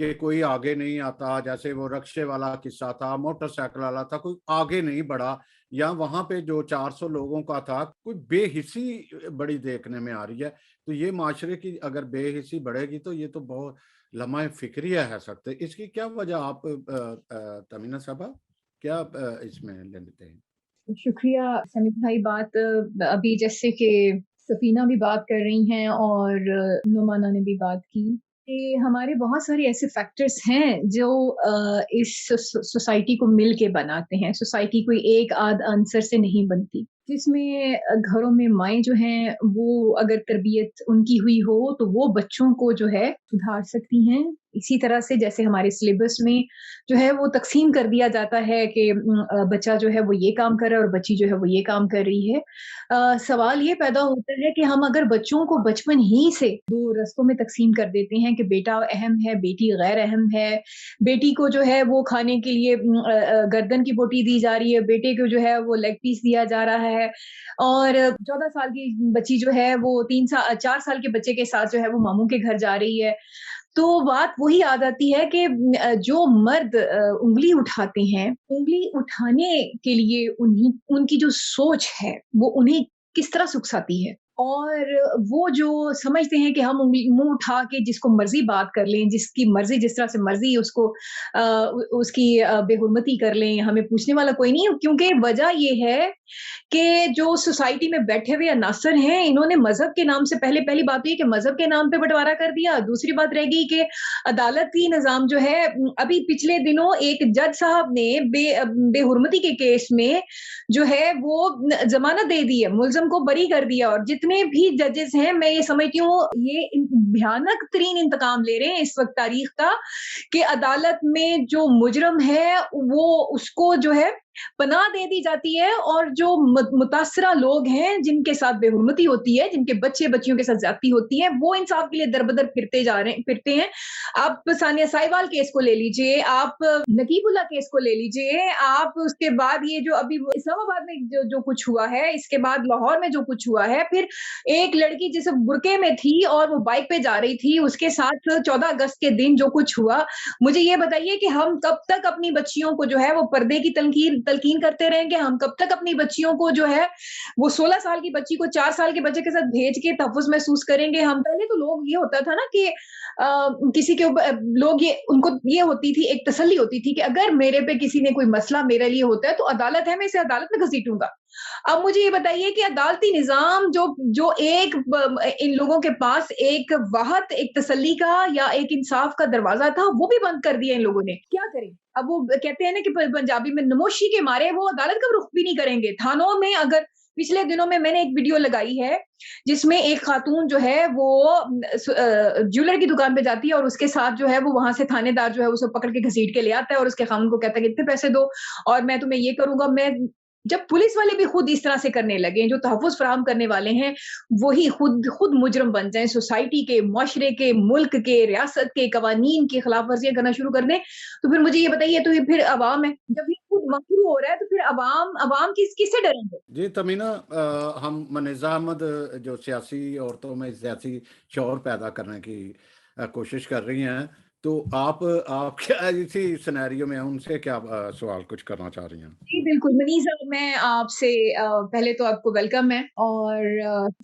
کہ کوئی آگے نہیں آتا, جیسے وہ رکشے والا قصہ تھا, موٹر سائیکل والا تھا, کوئی آگے نہیں بڑھا, یا وہاں پہ جو 400 لوگوں کا تھا کوئی بے حسی بڑی دیکھنے میں آ رہی ہے. تو یہ معاشرے کی اگر بے حسی بڑھے گی تو یہ تو بہت لمحہ فکریہ ہے سکتے. اس کی کیا وجہ آپ تمینہ صاحبہ کیا اس میں لیتے ہیں؟ شکریہ سمیع بھائی. بات ابھی جیسے کہ سفینہ بھی بات کر رہی ہیں اور نعمانہ نے بھی بات کی کہ ہمارے بہت سارے ایسے فیکٹرز ہیں جو اس سوسائٹی کو مل کے بناتے ہیں. سوسائٹی کوئی ایک آدھ عنصر سے نہیں بنتی, جس میں گھروں میں مائیں جو ہیں وہ اگر تربیت ان کی ہوئی ہو تو وہ بچوں کو جو ہے سدھار سکتی ہیں. اسی طرح سے جیسے ہمارے سلیبس میں جو ہے وہ تقسیم کر دیا جاتا ہے کہ بچہ جو ہے وہ یہ کام کر رہا ہے اور بچی جو ہے وہ یہ کام کر رہی ہے. سوال یہ پیدا ہوتا ہے کہ ہم اگر بچوں کو بچپن ہی سے دو رستوں میں تقسیم کر دیتے ہیں کہ بیٹا اہم ہے, بیٹی غیر اہم ہے, بیٹی کو جو ہے وہ کھانے کے لیے گردن کی بوٹی دی جا رہی ہے, بیٹے کو جو ہے وہ لیگ پیس دیا جا رہا ہے, اور 14 سال کی بچی جو ہے وہ 4 سال کے بچے کے ساتھ جو ہے وہ ماموں کے گھر جا رہی ہے, تو بات وہی آ جاتی ہے کہ جو مرد انگلی اٹھاتے ہیں, انگلی اٹھانے کے لیے ان کی جو سوچ ہے وہ انہیں کس طرح سکساتی ہے, اور وہ جو سمجھتے ہیں کہ ہم منہ اٹھا کے جس کو مرضی بات کر لیں, جس کی مرضی جس طرح سے مرضی اس کی بے حرمتی کر لیں, ہمیں پوچھنے والا کوئی نہیں. کیونکہ وجہ یہ ہے کہ جو سوسائٹی میں بیٹھے ہوئے عناصر ہیں انہوں نے مذہب کے نام سے پہلی بات یہ کہ مذہب کے نام پہ بٹوارا کر دیا. دوسری بات رہ گئی کہ عدالتی نظام جو ہے, ابھی پچھلے دنوں ایک جج صاحب نے بے حرمتی کے کیس میں جو ہے وہ ضمانت دے دی ہے, ملزم کو بری کر دیا, اور جتنے بھی ججز ہیں میں یہ سمجھتی ہوں یہ بھیانک ترین انتقام لے رہے ہیں اس وقت تاریخ کا, کہ عدالت میں جو مجرم ہے وہ اس کو جو ہے پناہ دے دی جاتی ہے, اور جو متاثرہ لوگ ہیں جن کے ساتھ بے حرمتی ہوتی ہے, جن کے بچیوں کے ساتھ زیادتی ہوتی ہے, وہ انصاف کے لیے دربدر پھرتے ہیں. آپ ثانیہ سائیوال کیس کو لے لیجئے, آپ نقیب اللہ کیس کو لے لیجئے, آپ اس کے بعد یہ جو ابھی اسلام آباد میں جو کچھ ہوا ہے, اس کے بعد لاہور میں جو کچھ ہوا ہے, پھر ایک لڑکی جسے برقعے میں تھی اور وہ بائک پہ جا رہی تھی, اس کے ساتھ 14 اگست کے دن جو کچھ ہوا. مجھے یہ بتائیے کہ ہم کب تک اپنی بچیوں کو جو ہے وہ پردے کی تلقین کرتے رہیں گے؟ ہم کب تک اپنی بچیوں کو جو ہے وہ 16 سال کی بچی کو 4 سال کے بچے کے ساتھ بھیج کے تحفظ محسوس کریں گے؟ ہم پہلے تو لوگ یہ ہوتا تھا نا کہ کسی کے لوگ ان کو یہ ہوتی تھی, ایک تسلی ہوتی تھی کہ اگر میرے پہ کسی نے کوئی مسئلہ میرے لیے ہوتا ہے تو عدالت ہے, میں اسے عدالت میں گھسیٹوں گا. اب مجھے یہ بتائیے کہ عدالتی نظام جو ایک ان لوگوں کے پاس ایک واحد ایک تسلی کا یا ایک انصاف کا دروازہ تھا, وہ بھی بند کر دیا ان لوگوں نے. کیا کریں؟ اب وہ کہتے ہیں نا کہ پنجابی میں نموشی کے مارے وہ عدالت کا رخ بھی نہیں کریں گے. تھانوں میں اگر پچھلے دنوں میں نے ایک ویڈیو لگائی ہے جس میں ایک خاتون جو ہے وہ جیولر کی دکان پہ جاتی ہے اور اس کے ساتھ جو ہے وہ وہاں سے تھانے دار جو ہے اسے پکڑ کے گھسیٹ کے لے آتا ہے اور اس کے خاوند کو کہتا ہے کہ اتنے پیسے دو اور میں تمہیں یہ کروں گا. جب پولیس والے بھی خود اس طرح سے کرنے لگے, جو تحفظ فراہم کرنے والے ہیں وہی خود مجرم بن جائیں, سوسائٹی کے, معاشرے کے, ملک کے, ریاست کے قوانین کی خلاف ورزیاں کرنا شروع کر دیں, تو پھر مجھے یہ بتائیے تو یہ پھر عوام ہے, جب یہ خود مخلوع ہو رہا ہے تو پھر عوام کس سے ڈریں گے؟ جی تمینہ, ہم منیزہ احمد جو سیاسی عورتوں میں سیاسی شعور پیدا کرنے کی کوشش کر رہی ہیں, تو آپ کیا اسی سینیریو میں ان سے کیا سوال کچھ کرنا چاہ رہی ہیں؟ جی بالکل منیزہ, میں آپ سے پہلے تو آپ کو ویلکم ہے, اور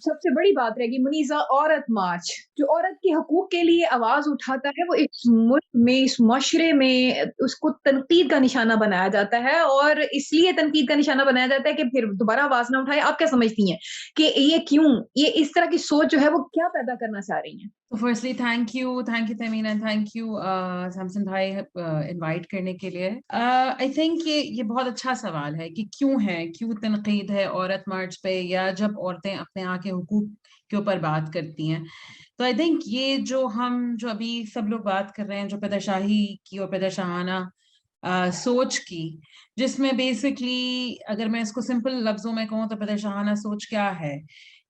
سب سے بڑی بات رہے گی منیزہ, عورت مارچ جو عورت کے حقوق کے لیے آواز اٹھاتا ہے وہ اس ملک میں, اس معاشرے میں اس کو تنقید کا نشانہ بنایا جاتا ہے, اور اس لیے تنقید کا نشانہ بنایا جاتا ہے کہ پھر دوبارہ آواز نہ اٹھائے. آپ کیا سمجھتی ہیں کہ یہ کیوں, یہ اس طرح کی سوچ جو ہے وہ کیا پیدا کرنا چاہ رہی ہیں؟ So firstly, thank you Tamina, and thank you Samson bhai invite کرنے کے لیے. I think یہ بہت اچھا سوال ہے کہ کیوں تنقید ہے عورت مارچ پہ, یا جب عورتیں اپنے آ کے حقوق کے اوپر بات کرتی ہیں. تو I think یہ جو ابھی سب لوگ بات کر رہے ہیں, جو پدرشاہی کی اور پدرشاہانہ سوچ کی, جس میں بیسکلی اگر میں اس کو سمپل لفظوں میں کہوں تو پدرشاہانہ سوچ کیا ہے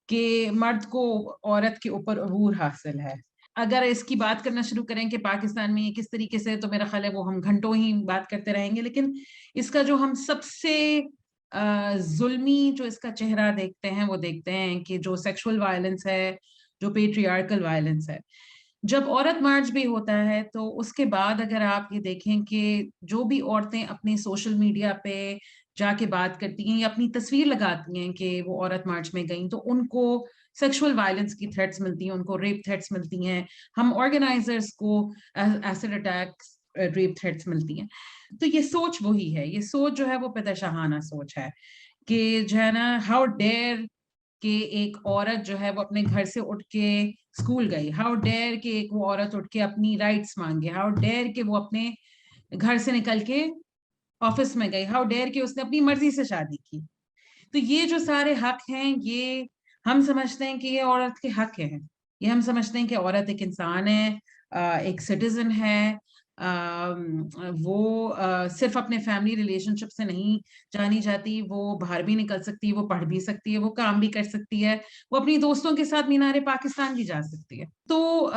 کہ مرد کو عورت کے اوپر عبور حاصل ہے. اگر اس کی بات کرنا شروع کریں کہ پاکستان میں یہ کس طریقے سے, تو میرا خیال ہے وہ ہم گھنٹوں ہی بات کرتے رہیں گے. لیکن اس کا جو ہم سب سے ظلمی جو اس کا چہرہ دیکھتے ہیں وہ دیکھتے ہیں کہ جو سیکشول وائلنس ہے, جو پیٹریارکل وائلنس ہے, جب عورت مارچ بھی ہوتا ہے تو اس کے بعد اگر آپ یہ دیکھیں کہ جو بھی عورتیں اپنے سوشل میڈیا پہ جا کے بات کرتی ہیں یا اپنی تصویر لگاتی ہیں کہ وہ عورت مارچ میں گئیں تو ان کو سیکشول وائلنس کی تھریٹس ملتی ہیں، ان کو ریپ تھریٹس ملتی ہیں، ہم آرگنائزرز کو ایسڈ اٹیکس ریپ تھریٹس ملتی ہیں. تو یہ سوچ وہی ہے، یہ سوچ جو ہے وہ پدر شاہانہ سوچ ہے کہ جو ہے نا ہاؤ ڈیئر کہ ایک عورت جو ہے وہ اپنے گھر سے اٹھ کے اسکول گئی، ہاؤ ڈیئر کہ ایک وہ عورت اٹھ کے اپنی رائٹس مانگے، ہاؤ ڈیئر کہ وہ اپنے گھر سے نکل کے آفس میں گئی، ہاؤ ڈیئر کہ اس نے اپنی مرضی سے شادی کی. تو یہ جو سارے حق ہیں یہ ہم سمجھتے ہیں کہ یہ عورت کے حق ہیں، یہ ہم سمجھتے ہیں کہ عورت ایک انسان ہے، ایک سٹیزن ہے، وہ صرف اپنے فیملی ریلیشن شپ سے نہیں جانی جاتی، وہ باہر بھی نکل سکتی ہے، وہ پڑھ بھی سکتی ہے، وہ کام بھی کر سکتی ہے، وہ اپنی دوستوں کے ساتھ مینار پاکستان بھی جا سکتی ہے. تو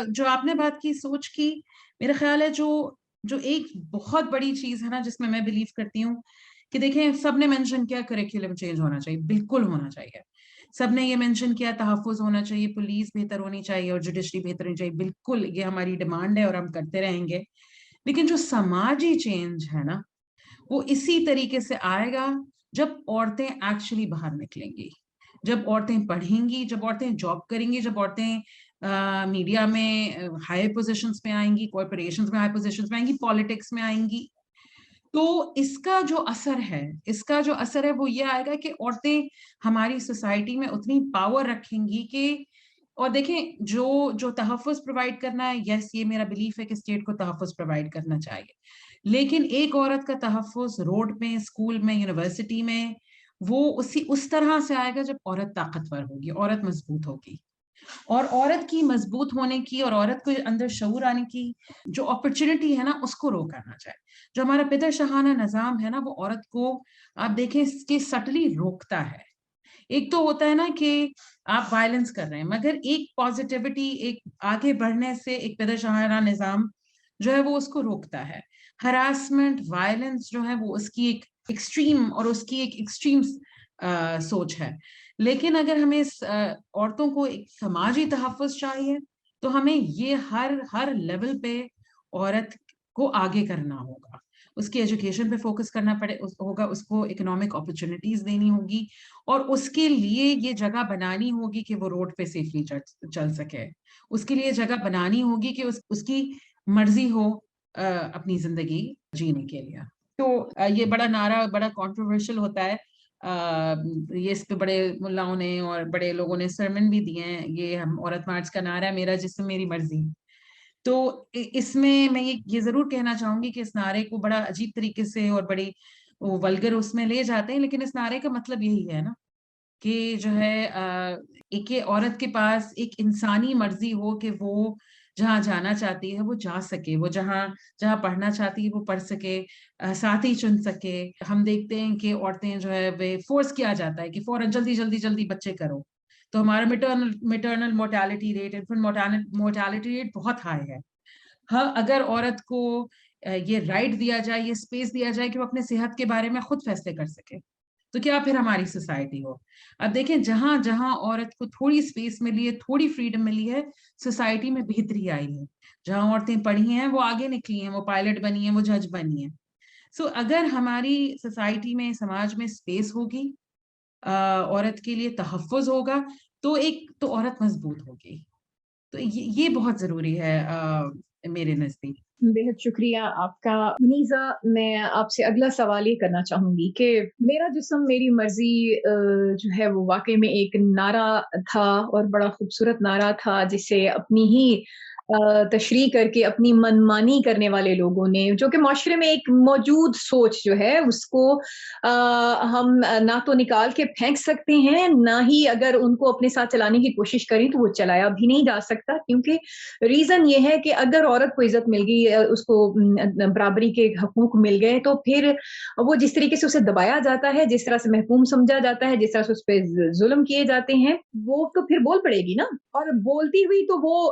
جو آپ نے بات کی سوچ کی، میرا خیال ہے جو ایک بہت بڑی چیز ہے نا جس میں بلیو کرتی ہوں کہ دیکھیں سب نے مینشن کیا کریکولم چینج ہونا چاہیے، بالکل ہونا چاہیے. سب نے یہ مینشن کیا تحفظ ہونا چاہیے، پولیس بہتر ہونی چاہیے اور جوڈیشری بہتر ہونی چاہیے، بالکل یہ ہماری ڈیمانڈ ہے اور ہم کرتے رہیں گے. لیکن جو سماجی چینج ہے نا وہ اسی طریقے سے آئے گا جب عورتیں ایکچولی باہر نکلیں گی، جب عورتیں پڑھیں گی، جب عورتیں جاب کریں گی، جب عورتیں میڈیا میں ہائی پوزیشنز پہ آئیں گی، کارپوریشنز میں ہائی پوزیشنز پہ آئیں گی، پالیٹکس میں آئیں گی. تو اس کا جو اثر ہے وہ یہ آئے گا کہ عورتیں ہماری سوسائٹی میں اتنی پاور رکھیں گی کہ، اور دیکھیں جو تحفظ پرووائڈ کرنا ہے، یس یہ میرا بلیف ہے کہ اسٹیٹ کو تحفظ پرووائڈ کرنا چاہیے، لیکن ایک عورت کا تحفظ روڈ پہ، اسکول میں، یونیورسٹی میں، وہ اس طرح سے آئے گا جب عورت طاقتور ہوگی، عورت مضبوط ہوگی. اور عورت کی مضبوط ہونے کی اور عورت کو اندر شعور آنے کی جو اپرچونٹی ہے نا اس کو روکا نہ جائے. جو ہمارا پدر شاہانہ نظام ہے نا وہ عورت کو آپ دیکھیں کہ سٹلی روکتا ہے. ایک تو ہوتا ہے نا کہ آپ وائلنس کر رہے ہیں، مگر ایک پازیٹیوٹی، ایک آگے بڑھنے سے ایک پدر شاہانہ نظام جو ہے وہ اس کو روکتا ہے. ہراسمنٹ، وائلنس جو ہے وہ اس کی ایک ایکسٹریم اور اس کی ایک ایکسٹریم سوچ ہے. لیکن اگر ہمیں عورتوں کو ایک سماجی تحفظ چاہیے تو ہمیں یہ ہر لیول پہ عورت کو آگے کرنا ہوگا، اس کی ایجوکیشن پہ فوکس کرنا ہوگا، اس کو اکنامک اپرچونٹیز دینی ہوگی، اور اس کے لیے یہ جگہ بنانی ہوگی کہ وہ روڈ پہ سیفلی چل سکے. اس کے لیے جگہ بنانی ہوگی کہ اس کی مرضی ہو اپنی زندگی جینے کے لیے. تو یہ بڑا نعرہ بڑا کنٹروورشل ہوتا ہے، یہ اس پہ بڑے ملاؤں نے اور بڑے لوگوں نے سرمن بھی دیے ہیں، یہ ہم عورت مارچ کا نعرہ ہے میرا جسم میری مرضی. تو اس میں یہ ضرور کہنا چاہوں گی کہ اس نعرے کو بڑا عجیب طریقے سے اور بڑی ولگر اس میں لے جاتے ہیں، لیکن اس نعرے کا مطلب یہی ہے نا کہ جو ہے ایک عورت کے پاس ایک انسانی مرضی ہو کہ وہ جہاں جانا چاہتی ہے وہ جا سکے، وہ جہاں پڑھنا چاہتی ہے وہ پڑھ سکے، ساتھی چن سکے. ہم دیکھتے ہیں کہ عورتیں جو ہے وہ فورس کیا جاتا ہے کہ فوراً جلدی بچے کرو، تو ہمارا maternal mortality rate, infant mortality rate بہت ہائی ہے. ہاں اگر عورت کو یہ رائٹ دیا جائے، یہ اسپیس دیا جائے کہ وہ اپنے صحت کے بارے میں خود فیصلے کر سکے، تو کیا پھر ہماری سوسائٹی ہو. اب دیکھیں جہاں عورت کو تھوڑی اسپیس ملی ہے، تھوڑی فریڈم ملی ہے، سوسائٹی میں بہتری آئی ہے. جہاں عورتیں پڑھی ہیں وہ آگے نکلی ہیں، وہ پائلٹ بنی ہیں، وہ جج بنی ہیں. سو اگر ہماری سوسائٹی میں، سماج میں اسپیس ہوگی، عورت کے لیے تحفظ ہوگا، تو عورت مضبوط ہوگی. تو یہ بہت ضروری ہے میرے نزدیک. بہت شکریہ آپ کا. منیزہ، میں آپ سے اگلا سوال یہ کرنا چاہوں گی کہ میرا جسم میری مرضی جو ہے وہ واقعی میں ایک نعرہ تھا اور بڑا خوبصورت نعرہ تھا، جسے اپنی ہی تشریح کر کے اپنی منمانی کرنے والے لوگوں نے، جو کہ معاشرے میں ایک موجود سوچ جو ہے اس کو ہم نہ تو نکال کے پھینک سکتے ہیں، نہ ہی اگر ان کو اپنے ساتھ چلانے کی کوشش کریں تو وہ چلایا بھی نہیں جا سکتا. کیونکہ ریزن یہ ہے کہ اگر عورت کو عزت مل گئی، اس کو برابری کے حقوق مل گئے، تو پھر وہ جس طریقے سے اسے دبایا جاتا ہے، جس طرح سے محکوم سمجھا جاتا ہے، جس طرح سے اس پہ ظلم کیے جاتے ہیں، وہ تو پھر بول پڑے گی نا. اور بولتی ہوئی تو وہ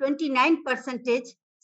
29%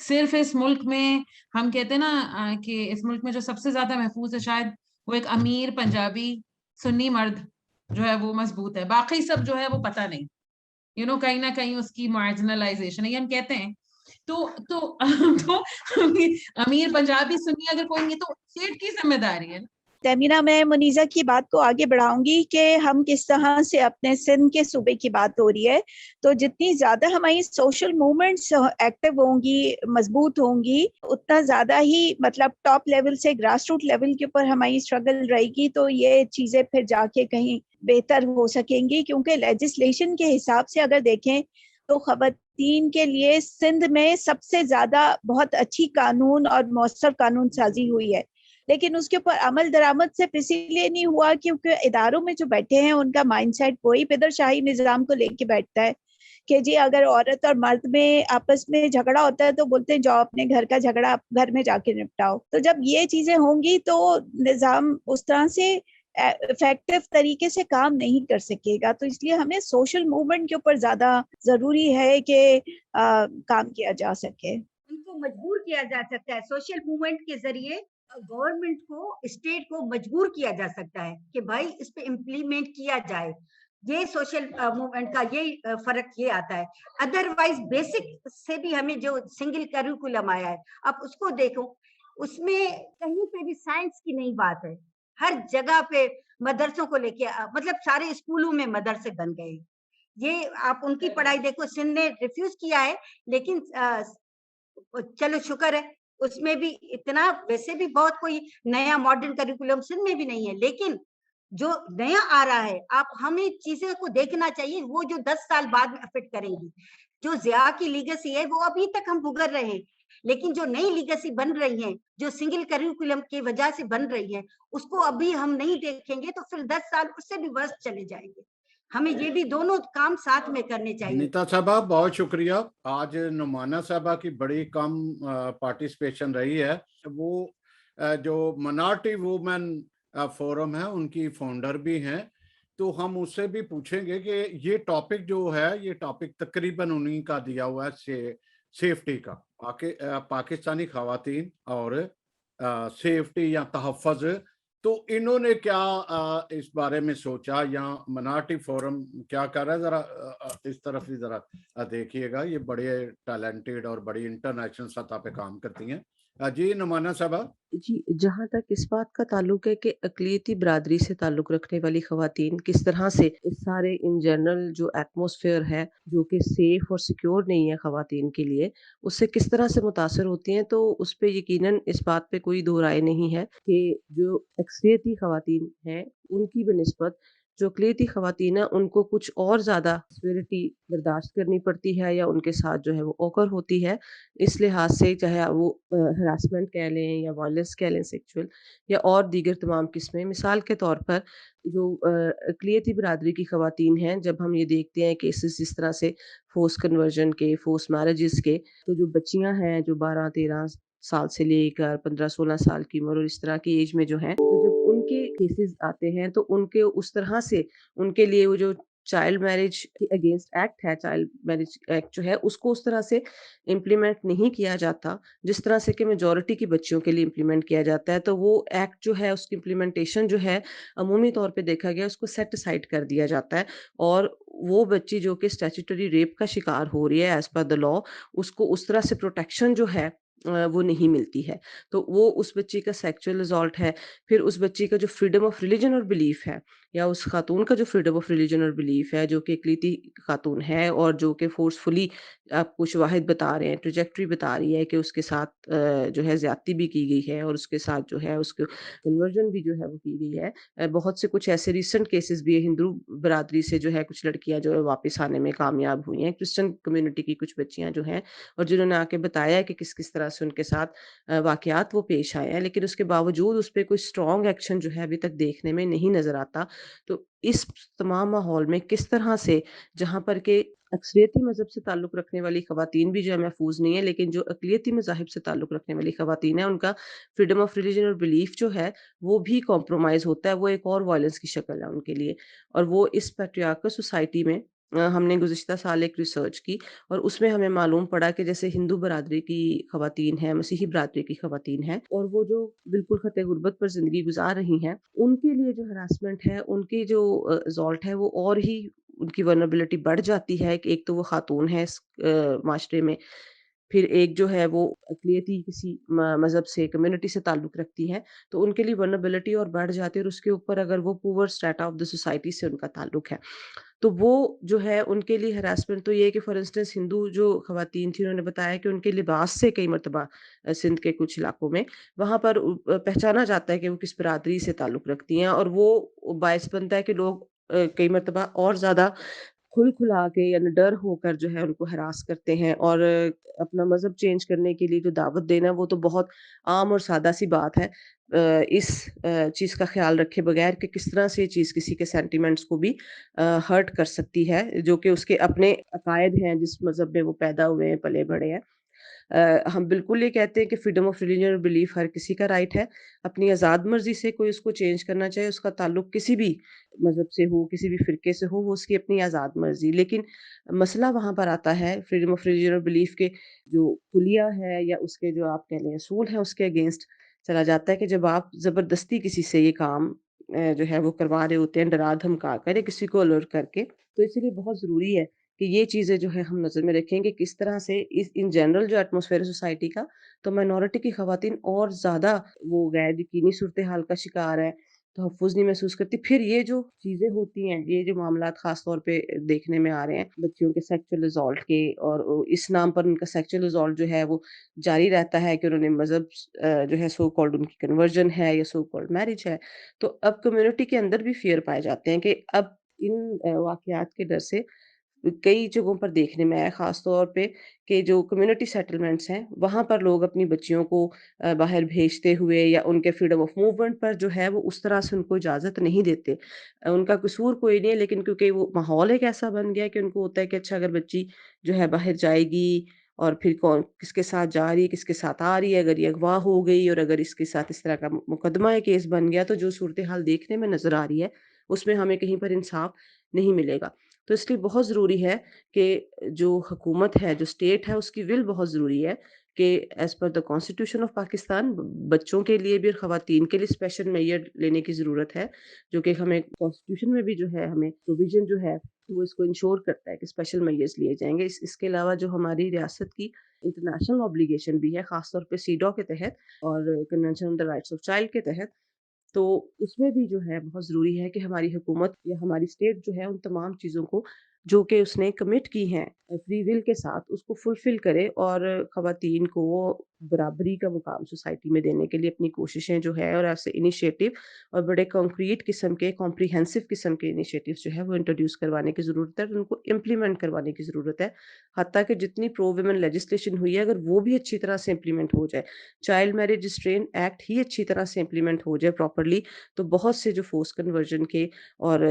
صرف اس ملک میں ہم کہتے ہیں نا کہ اس ملک میں جو سب سے زیادہ محفوظ ہے شاید وہ ایک امیر پنجابی سنی مرد جو ہے وہ مضبوط ہے، باقی سب جو ہے وہ پتہ نہیں، کہیں نہ کہیں اس کی مارجنلائزیشن ہے، یہ ہم کہتے ہیں. تو امیر پنجابی سنی اگر کوئی نہیں تو اسٹیٹ کی ذمہ داری ہے. تیمینہ، میں منیزہ کی بات کو آگے بڑھاؤں گی کہ ہم کس طرح سے اپنے سندھ کے صوبے کی بات ہو رہی ہے، تو جتنی زیادہ ہماری سوشل موومنٹس ایکٹیو ہوں گی، مضبوط ہوں گی، اتنا زیادہ ہی مطلب ٹاپ لیول سے گراس روٹ لیول کے اوپر ہماری اسٹرگل رہے گی، تو یہ چیزیں پھر جا کے کہیں بہتر ہو سکیں گی. کیونکہ لیجسلیشن کے حساب سے اگر دیکھیں تو خواتین کے لیے سندھ میں سب سے زیادہ بہت اچھی قانون اور مؤثر قانون سازی ہوئی ہے، لیکن اس کے اوپر عمل درآمد صرف اسی لیے نہیں ہوا کیونکہ اداروں میں جو بیٹھے ہیں ان کا مائنڈ سیٹ وہی پدر شاہی نظام کو لے کے بیٹھتا ہے کہ جی اگر عورت اور مرد میں آپس میں جھگڑا ہوتا ہے تو بولتے ہیں جاؤ اپنے گھر کا جھگڑا گھر میں جا کے نپٹاؤ. تو جب یہ چیزیں ہوں گی تو نظام اس طرح سے افیکٹو طریقے سے کام نہیں کر سکے گا. تو اس لیے ہمیں سوشل موومنٹ کے اوپر زیادہ ضروری ہے کہ کام کیا جا سکے. ان کو مجبور کیا جا سکتا ہے سوشل موومنٹ کے ذریعے، گورنمنٹ کو، اسٹیٹ کو مجبور کیا جا سکتا ہے کہ بھائی اس پہ امپلیمنٹ کیا جائے. یہ سوشل موومنٹ کا یہ فرق یہ آتا ہے. ادروائز بیسک سے بھی ہمیں جو سنگل کریکولم آیا ہے، اب اس کو دیکھو، اس میں کہیں پہ بھی سائنس کی نہیں بات ہے. ہر جگہ پہ مدرسوں کو لے کے مطلب سارے اسکولوں میں مدرسے بن گئے. یہ آپ ان کی پڑھائی دیکھو، سندھ نے ریفیوز کیا ہے لیکن چلو شکر ہے، اس میں بھی اتنا ویسے بھی بہت کوئی نیا ماڈرن کریکولم سندھ میں بھی نہیں ہے، لیکن جو نیا آ رہا ہے آپ ہمیں چیزیں کو دیکھنا چاہیے، وہ جو 10 سال بعد میں افیکٹ کریں گی. جو ضیاء کی لیگیسی ہے وہ ابھی تک ہم بھگت رہے ہیں، لیکن جو نئی لیگیسی بن رہی ہیں، جو سنگل کریکولم کی وجہ سے بن رہی ہے، اس کو ابھی ہم نہیں دیکھیں گے تو پھر 10 سال اس سے بھی ورس چلے جائیں گے. ہمیں یہ بھی دونوں کام ساتھ میں کرنے چاہیے. نیتا صاحبہ بہت شکریہ. آج نعمانہ صاحبہ کی بڑی کم پارٹیسپیشن رہی ہے. وہ جو منارٹی وومن فورم ہے ان کی فاؤنڈر بھی ہیں، تو ہم اس سے بھی پوچھیں گے کہ یہ ٹاپک جو ہے یہ ٹاپک تقریباً انہی کا دیا ہوا ہے، سیفٹی کا، پاکستانی خواتین اور سیفٹی یا تحفظ. تو انہوں نے کیا اس بارے میں سوچا یا منارٹی فورم کیا کر رہا ہے، ذرا اس طرف بھی ذرا دیکھیے گا. یہ بڑے ٹیلنٹڈ اور بڑی انٹرنیشنل سطح پہ کام کرتی ہیں. جی نعمانہ صاحبہ. جی، جہاں تک اس بات کا تعلق ہے کہ اقلیتی برادری سے تعلق رکھنے والی خواتین کس طرح سے اس سارے ان جنرل جو ایٹماسفیئر ہے جو کہ سیف اور سیکیور نہیں ہے خواتین کے لیے، اس سے کس طرح سے متاثر ہوتی ہیں، تو اس پہ یقیناً اس بات پہ کوئی دو رائے نہیں ہے کہ جو اکثریتی خواتین ہیں ان کی بنسبت جو اقلیتی خواتین ہیں ان کو کچھ اور زیادہ سیورٹی برداشت کرنی پڑتی ہے یا ان کے ساتھ جو ہے وہ اوکر ہوتی ہے. اس لحاظ سے چاہے وہ ہراسمنٹ کہہ لیں یا وائلنس کہہ لیں سیکچول یا اور دیگر تمام قسمیں. مثال کے طور پر جو اقلیتی برادری کی خواتین ہیں، جب ہم یہ دیکھتے ہیں کیسز جس طرح سے فورس کنورژن کے، فورس میرجز کے، تو جو بچیاں ہیں جو 12-13 سال سے لے کر 15-16 سال کی عمر اور اس طرح کی ایج میں جو ہیں، تو جب ان کے کیسز آتے ہیں تو ان کے اس طرح سے ان کے لیے وہ جو چائلڈ میرج اگینسٹ ایکٹ ہے، چائلڈ میرج ایکٹ جو ہے اس کو اس طرح سے امپلیمنٹ نہیں کیا جاتا جس طرح سے کہ میجورٹی کی بچیوں کے لیے امپلیمنٹ کیا جاتا ہے. تو وہ ایکٹ جو ہے اس کی امپلیمنٹیشن جو ہے عمومی طور پہ دیکھا گیا اس کو سیٹ اسائڈ کر دیا جاتا ہے، اور وہ بچی جو کہ اسٹیچوٹری ریپ کا شکار ہو رہی ہے ایز پر دا لا، اس کو اس طرح سے پروٹیکشن جو ہے وہ نہیں ملتی ہے. تو وہ اس بچی کا سیکچول اسالٹ ہے. پھر اس بچی کا جو فریڈم آف ریلیجن اور بلیف ہے، یا اس خاتون کا جو فریڈم آف ریلیجن اور بلیف ہے جو کہ اقلیتی خاتون ہے اور جو کہ فورسفلی آپ کو شواہد بتا رہے ہیں، ٹریجیکٹری بتا رہی ہے کہ اس کے ساتھ جو ہے زیادتی بھی کی گئی ہے اور اس کے ساتھ جو ہے اس کو کنورژن بھی جو ہے وہ کی گئی ہے. بہت سے کچھ ایسے ریسنٹ کیسز بھی ہے، ہندو برادری سے جو ہے کچھ لڑکیاں جو ہے واپس آنے میں کامیاب ہوئی ہیں، کرسچن کمیونٹی کی کچھ بچیاں جو ہیں، اور جنہوں نے آ کے بتایا ہے کہ کس کس طرح سے ان کے ساتھ واقعات وہ پیش آئے ہیں، لیکن اس کے باوجود اس پہ کوئی اسٹرانگ ایکشن جو ہے ابھی تک دیکھنے میں نہیں نظر آتا. تو اس تمام ماحول میں کس طرح سے جہاں پر کہ اکثریتی مذہب سے تعلق رکھنے والی خواتین بھی جو ہے محفوظ نہیں ہے، لیکن جو اقلیتی مذاہب سے تعلق رکھنے والی خواتین ہیں ان کا فریڈم آف ریلیجن اور بلیف جو ہے وہ بھی کمپرومائز ہوتا ہے، وہ ایک اور وائلنس کی شکل ہے ان کے لیے. اور وہ اس پیٹریارکل سوسائٹی میں ہم نے گزشتہ سال ایک ریسرچ کی اور اس میں ہمیں معلوم پڑا کہ جیسے ہندو برادری کی خواتین ہیں، مسیحی برادری کی خواتین ہیں، اور وہ جو بالکل خطے غربت پر زندگی گزار رہی ہیں، ان کے لیے جو ہراسمنٹ ہے، ان کی جو ازالٹ ہے، وہ اور ہی ان کی ورنبلٹی بڑھ جاتی ہے کہ ایک تو وہ خاتون ہے اس معاشرے میں، پھر ایک جو ہے وہ اقلیتی کسی مذہب سے کمیونٹی سے تعلق رکھتی ہیں، تو ان کے لیے ورنبلٹی اور بڑھ جاتی ہے، اور اس کے اوپر اگر وہ پور اسٹریٹا آف دا سوسائٹی سے ان کا تعلق ہے تو وہ جو ہے ان کے لیے ہراسمنٹ تو یہ ہے کہ فار انسٹنس ہندو جو خواتین تھیں انہوں نے بتایا کہ ان کے لباس سے کئی مرتبہ سندھ کے کچھ علاقوں میں وہاں پر پہچانا جاتا ہے کہ وہ کس برادری سے تعلق رکھتی ہیں، اور وہ باعث بنتا ہے کہ لوگ کئی مرتبہ اور زیادہ کھل کھلا کے یا ڈر ہو کر جو ہے ان کو ہراس کرتے ہیں، اور اپنا مذہب چینج کرنے کے لیے جو دعوت دینا وہ تو بہت عام اور سادہ سی بات ہے، اس چیز کا خیال رکھے بغیر کہ کس طرح سے یہ چیز کسی کے سینٹیمنٹس کو بھی ہرٹ کر سکتی ہے، جو کہ اس کے اپنے عقائد ہیں جس مذہب میں وہ پیدا ہوئے ہیں، پلے بڑھے ہیں۔ ہم بالکل یہ کہتے ہیں کہ فریڈم آف ریلیجن اور بلیف ہر کسی کا رائٹ ہے، اپنی آزاد مرضی سے کوئی اس کو چینج کرنا چاہے، اس کا تعلق کسی بھی مذہب سے ہو، کسی بھی فرقے سے ہو، وہ اس کی اپنی آزاد مرضی، لیکن مسئلہ وہاں پر آتا ہے فریڈم آف ریلیجن اور بلیف کے جو کلیہ ہے یا اس کے جو آپ کہہ لیں اصول ہیں اس کے اگینسٹ چلا جاتا ہے کہ جب آپ زبردستی کسی سے یہ کام جو ہے وہ کروا رہے ہوتے ہیں ڈرا دھمکا کر یا کسی کو الرٹ کر کے، تو اس لیے بہت ضروری ہے کہ یہ چیزیں جو ہے ہم نظر میں رکھیں کہ کس طرح سے ان جنرل جو ایٹماسفیئر سوسائٹی کا، تو مائنورٹی کی خواتین اور زیادہ وہ غیر یقینی صورتحال کا شکار ہے، تحفظ نہیں محسوس کرتی، پھر یہ جو چیزیں ہوتی ہیں، یہ جو معاملات خاص طور پہ دیکھنے میں آ رہے ہیں بچیوں کے سیکچول ازالٹ کے، اور اس نام پر ان کا سیکچول ازالٹ جو ہے وہ جاری رہتا ہے کہ انہوں نے مذہب جو ہے سو کالڈ ان کی کنورژن ہے یا سو کالڈ میرج ہے، تو اب کمیونٹی کے اندر بھی فیئر پائے جاتے ہیں کہ اب ان واقعات کے ڈر سے کئی جگہوں پر دیکھنے میں آیا، خاص طور پہ کہ جو کمیونٹی سیٹلمنٹس ہیں وہاں پر لوگ اپنی بچیوں کو باہر بھیجتے ہوئے یا ان کے فریڈم آف موومنٹ پر جو ہے وہ اس طرح سے ان کو اجازت نہیں دیتے، ان کا قصور کوئی نہیں ہے، لیکن کیونکہ وہ ماحول ایک ایسا بن گیا ہے کہ ان کو ہوتا ہے کہ اچھا اگر بچی جو ہے باہر جائے گی اور پھر کون کس کے ساتھ جا رہی ہے، کس کے ساتھ آ رہی ہے، اگر یہ اغوا ہو گئی اور اگر اس کے ساتھ اس طرح کا مقدمہ کیس بن گیا تو جو صورتحال دیکھنے میں نظر آ رہی ہے اس میں ہمیں کہیں پر انصاف نہیں ملے گا، تو اس لیے بہت ضروری ہے کہ جو حکومت ہے، جو اسٹیٹ ہے، اس کی ول بہت ضروری ہے کہ as per the constitution of Pakistan بچوں کے لیے بھی اور خواتین کے لیے اسپیشل میئر لینے کی ضرورت ہے، جو کہ ہمیں کانسٹیٹیوشن میں بھی جو ہے ہمیں پروویژن جو ہے وہ اس کو انشور کرتا ہے کہ اسپیشل میئرز لیے جائیں گے۔ اس کے علاوہ جو ہماری ریاست کی انٹرنیشنل اوبلیگیشن بھی ہے، خاص طور پہ سیڈو کے تحت اور convention on the rights of child کے تحت، تو اس میں بھی جو ہے بہت ضروری ہے کہ ہماری حکومت یا ہماری اسٹیٹ جو ہے ان تمام چیزوں کو جو کہ اس نے کمٹ کی ہیں فری ول کے ساتھ اس کو فلفل کرے، اور خواتین کو برابری کا مقام سوسائٹی میں دینے کے لیے اپنی کوششیں جو ہے اور ایسے انیشیٹو اور بڑے کنکریٹ قسم کے کمپریہنسو قسم کے انیشیٹو جو ہے وہ انٹروڈیوس کروانے کی ضرورت ہے، اور ان کو امپلیمنٹ کروانے کی ضرورت ہے، حتیٰ کہ جتنی پرو ویمن لیجسلیشن ہوئی ہے اگر وہ بھی اچھی طرح سے امپلیمنٹ ہو جائے، چائلڈ میرج ریسٹرین ایکٹ ہی اچھی طرح سے امپلیمنٹ ہو جائے پراپرلی، تو بہت سے جو فورس کنورژن کے اور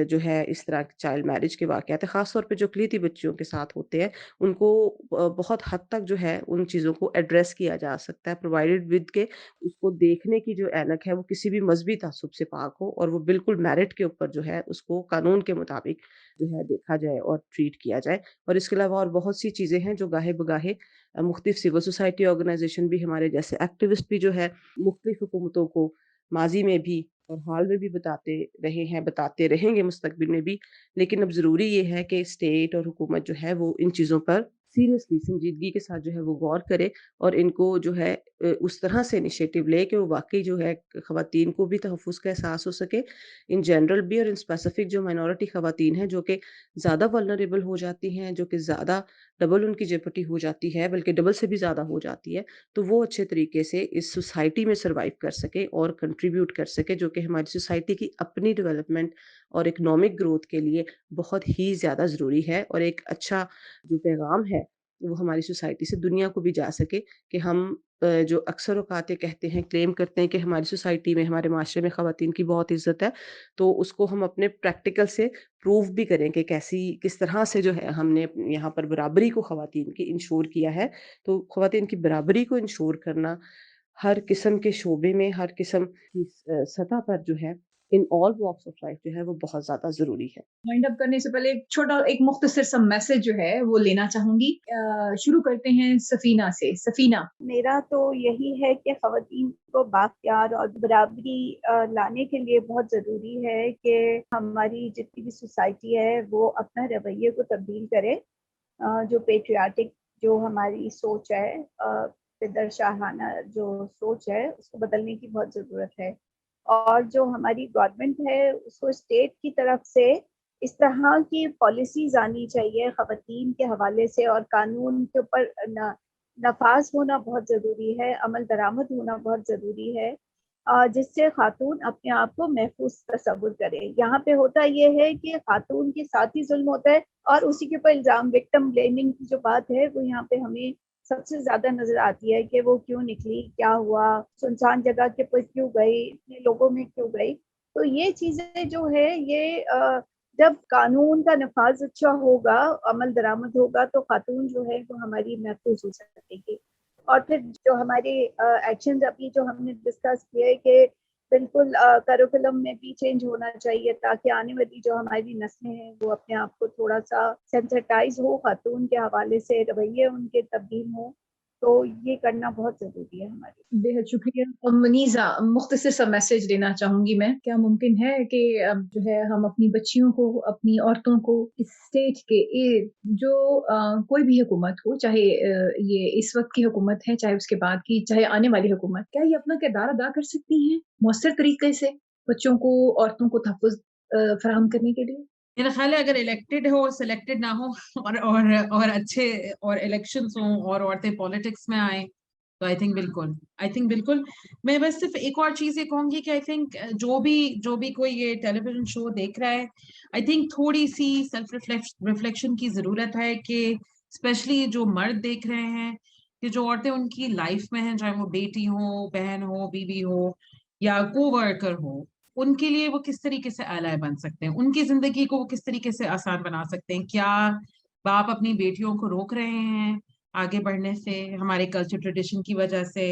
جو ہے اس طرح چائلڈ میرج کے واقعات ہیں، خاص طور پہ جو اقلیتی بچیوں کے ساتھ ہوتے ہیں، ان کو بہت حد تک جو ہے ان چیزوں کو ایڈریس کیا جا سکتا ہے، پرووائڈیڈ ود کے اس کو دیکھنے کی جو اینک ہے وہ کسی بھی مذہبی تعصب سے پاک ہو، اور وہ بالکل میرٹ کے اوپر جو ہے اس کو قانون کے مطابق جو ہے دیکھا جائے اور ٹریٹ کیا جائے، اور اس کے علاوہ اور بہت سی چیزیں ہیں جو گاہے بگاہے مختلف سول سوسائٹی آرگنائزیشن بھی، ہمارے جیسے ایکٹیوسٹ بھی جو ہے مختلف حکومتوں کو ماضی میں بھی اور حال میں بھی بتاتے رہے ہیں، بتاتے رہیں گے مستقبل میں بھی، لیکن اب ضروری یہ ہے کہ اسٹیٹ اور حکومت جو ہے وہ ان چیزوں پر سیریسلی سنجیدگی کے ساتھ جو ہے وہ غور کرے، اور ان کو جو ہے اس طرح سے انیشیٹو لے کہ وہ واقعی جو ہے خواتین کو بھی تحفظ کا احساس ہو سکے، ان جنرل بھی اور ان اسپیسیفک جو مائنورٹی خواتین ہیں جو کہ زیادہ ولنریبل ہو جاتی ہیں، جو کہ زیادہ ڈبل ان کی جیپٹی ہو جاتی ہے، بلکہ ڈبل سے بھی زیادہ ہو جاتی ہے، تو وہ اچھے طریقے سے اس سوسائٹی میں سروائیو کر سکے اور کنٹریبیوٹ کر سکے، جو کہ ہماری سوسائٹی کی اپنی ڈیولپمنٹ اور اکنامک گروتھ کے لیے بہت ہی زیادہ ضروری ہے، اور ایک اچھا جو پیغام ہے وہ ہماری سوسائٹی سے دنیا کو بھی جا سکے کہ ہم جو اکثر اوقات یہ کہتے ہیں، کلیم کرتے ہیں کہ ہماری سوسائٹی میں، ہمارے معاشرے میں خواتین کی بہت عزت ہے، تو اس کو ہم اپنے پریکٹیکل سے پروف بھی کریں کہ کس طرح سے جو ہے ہم نے یہاں پر برابری کو خواتین کی انشور کیا ہے، تو خواتین کی برابری کو انشور کرنا ہر قسم کے شعبے میں، ہر قسم کی سطح پر جو ہے in all walks of life جو ہے وہ بہت زیادہ ضروری ہے. وائنڈ اپ کرنے سے پہلے ایک چھوٹا ایک مختصر سا میسج جو ہے وہ لینا چاہوں گی. شروع کرتے ہیں سفینہ سے. سفینہ. میرا تو یہی ہے کہ خواتین کو بااختیار اور برابری لانے کے لیے بہت ضروری ہے کہ ہماری جتنی بھی سوسائٹی ہے وہ اپنا رویے کو تبدیل کرے. جو پیٹریاٹک جو ہماری سوچ ہے، پدر شاہانہ جو سوچ ہے، اس کو بدلنے کی بہت ضرورت ہے. اور جو ہماری گورنمنٹ ہے اس کو اسٹیٹ کی طرف سے اس طرح کی پالیسیز آنی چاہیے خواتین کے حوالے سے، اور قانون کے اوپر نفاذ ہونا بہت ضروری ہے، عمل درآمد ہونا بہت ضروری ہے، جس سے خاتون اپنے آپ کو محفوظ تصور کرے. یہاں پہ ہوتا یہ ہے کہ خاتون کے ساتھ ہی ظلم ہوتا ہے، اور اسی کے اوپر الزام وکٹم بلیمنگ کی جو بات ہے وہ یہاں پہ ہمیں سب سے زیادہ نظر آتی ہے کہ وہ کیوں نکلی، کیا ہوا، سنسان جگہ کے پر کیوں گئی، اتنے لوگوں میں کیوں گئی. تو یہ چیزیں جو ہے یہ جب قانون کا نفاذ اچھا ہوگا، عمل درآمد ہوگا، تو خاتون جو ہے وہ ہماری محفوظ ہو سکے گی. اور پھر جو ہمارے ایکشنز ابھی جو ہم نے ڈسکس کیے کہ بالکل کریکولم میں بھی چینج ہونا چاہیے تاکہ آنے والی جو ہماری نسلیں ہیں وہ اپنے آپ کو تھوڑا سا سینسٹائز ہو خاتون کے حوالے سے، رویے ان کے تبدیل ہوں. تو یہ کرنا بہت ضروری ہے ہمارے. بہت شکریہ. منیزہ، مختصر سا میسج دینا چاہوں گی میں. کیا ممکن ہے کہ اب جو ہے ہم اپنی بچیوں کو، اپنی عورتوں کو اس اسٹیج کے جو کوئی بھی حکومت ہو، چاہے یہ اس وقت کی حکومت ہے، چاہے اس کے بعد کی، چاہے آنے والی حکومت، کیا یہ اپنا کردار ادا کر سکتی ہیں مؤثر طریقے سے بچوں کو، عورتوں کو تحفظ فراہم کرنے کے لیے؟ میرا خیال ہے اگر الیکٹڈ ہو، سلیکٹڈ نہ ہو، اور اچھے اور الیکشنز ہوں اور عورتیں پالیٹکس میں آئیں تو آئی تھنک بالکل. میں بس صرف ایک اور چیز یہ کہوں گی کہ آئی تھنک جو بھی کوئی یہ ٹیلی ویژن شو دیکھ رہا ہے، آئی تھنک تھوڑی سی سیلف ریفلیکشن کی ضرورت ہے کہ اسپیشلی جو مرد دیکھ رہے ہیں کہ جو عورتیں ان کی لائف میں ہیں، چاہے وہ بیٹی ہو، بہن ہو، بیوی ہو یا کو ورکر ہو، ان کے لیے وہ کس طریقے سے ally بن سکتے ہیں، ان کی زندگی کو وہ کس طریقے سے آسان بنا سکتے ہیں. کیا باپ اپنی بیٹیوں کو روک رہے ہیں آگے بڑھنے سے ہمارے کلچر ٹریڈیشن کی وجہ سے،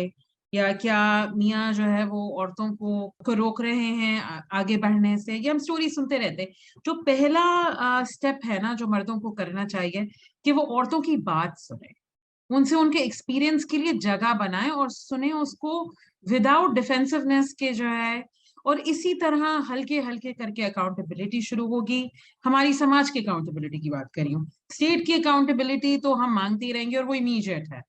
یا کیا میاں جو ہے وہ عورتوں کو روک رہے ہیں آگے بڑھنے سے؟ یہ ہم سٹوری سنتے رہتے. جو پہلا سٹیپ ہے نا جو مردوں کو کرنا چاہیے کہ وہ عورتوں کی بات سنیں، ان سے ان کے ایکسپیرینس کے لیے جگہ بنائیں اور سنیں اس کو وداؤٹ ڈیفینسونیس کے جو ہے. اور اسی طرح ہلکے ہلکے کر کے اکاؤنٹیبلٹی شروع ہوگی. ہماری سماج کی اکاؤنٹیبلٹی کی بات کر رہی ہوں، اسٹیٹ کی اکاؤنٹیبلٹی تو ہم مانگتے رہیں گے اور وہ امیجیٹ ہے،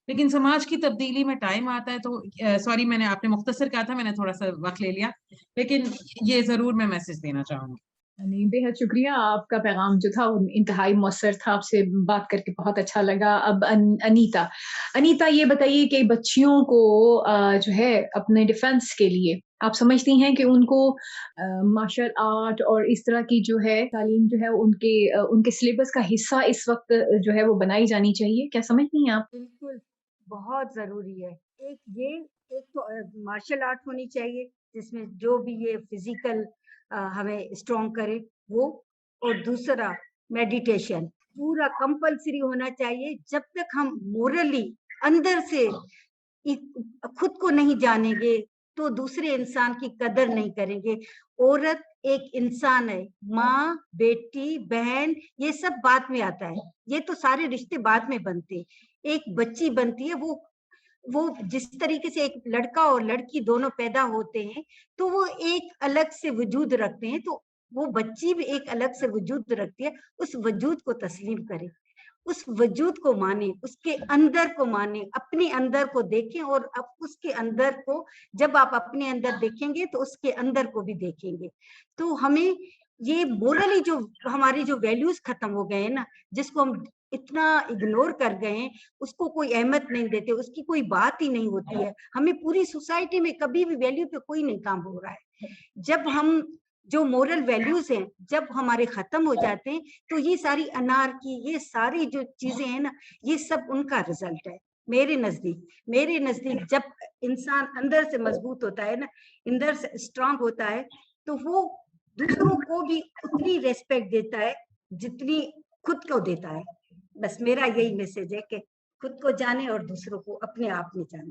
لیکن سماج کی تبدیلی میں ٹائم آتا ہے. تو سوری، میں نے آپ نے مختصر کہا تھا، میں نے تھوڑا سا وقت لے لیا، لیکن یہ ضرور میں میسج دینا چاہوں گی. نہیں، بہت شکریہ. آپ کا پیغام جو تھا وہ انتہائی مؤثر تھا. آپ سے بات کر کے بہت اچھا لگا. اب انیتا یہ بتائیے کہ بچیوں کو جو ہے اپنے ڈیفنس کے لیے آپ سمجھتی ہیں کہ ان کو مارشل آرٹ اور اس طرح کی جو ہے تعلیم جو ہے ان کے سلیبس کا حصہ اس وقت جو ہے وہ بنائی جانی چاہیے؟ کیا سمجھتی ہیں آپ؟ بالکل بہت ضروری ہے. ایک تو مارشل آرٹ ہونی چاہیے جس میں جو بھی یہ فزیکل ہمیں اسٹرانگ کرے وہ، اور دوسرا میڈیٹیشن پورا کمپلسری ہونا چاہیے. جب تک ہم مورلی اندر سے خود کو نہیں جانیں گے تو دوسرے انسان کی قدر نہیں کریں گے. عورت ایک انسان ہے، ماں، بیٹی، بہن، یہ سب بعد میں آتا ہے، یہ تو سارے رشتے بعد میں بنتے. ایک بچی بنتی ہے، وہ جس طریقے سے ایک لڑکا اور لڑکی دونوں پیدا ہوتے ہیں تو وہ ایک الگ سے وجود رکھتے ہیں، تو وہ بچی بھی ایک الگ سے وجود رکھتی ہے. اس وجود کو تسلیم کرے، اس وجود کو مانے، اس کے اندر کو مانے، اپنے اندر کو دیکھیں، اور اب اس کے اندر کو جب آپ اپنے اندر دیکھیں گے تو اس کے اندر کو بھی دیکھیں گے. تو ہمیں یہ مورلی جو ہماری جو ویلیوز ختم ہو گئے ہیں نا، جس کو ہم اتنا اگنور کر گئے ہیں، اس کو کوئی اہمیت نہیں دیتے، اس کی کوئی بات ہی نہیں ہوتی ہے. ہمیں پوری سوسائٹی میں کبھی بھی ویلیو پہ کوئی نہیں کام ہو رہا ہے. جب ہم جو مورل ویلیوز ہیں جب ہمارے ختم ہو جاتے ہیں تو یہ ساری انارکی، یہ ساری جو چیزیں ہیں نا، یہ سب ان کا رزلٹ ہے. میرے نزدیک جب انسان اندر سے مضبوط ہوتا ہے نا، اندر سے اسٹرانگ ہوتا ہے، تو وہ دوسروں کو بھی اتنی ریسپیکٹ دیتا ہے جتنی خود کو دیتا ہے. بس میرا یہی میسج ہے کہ خود کو جانے اور دوسروں کو اپنے آپ میں جانے.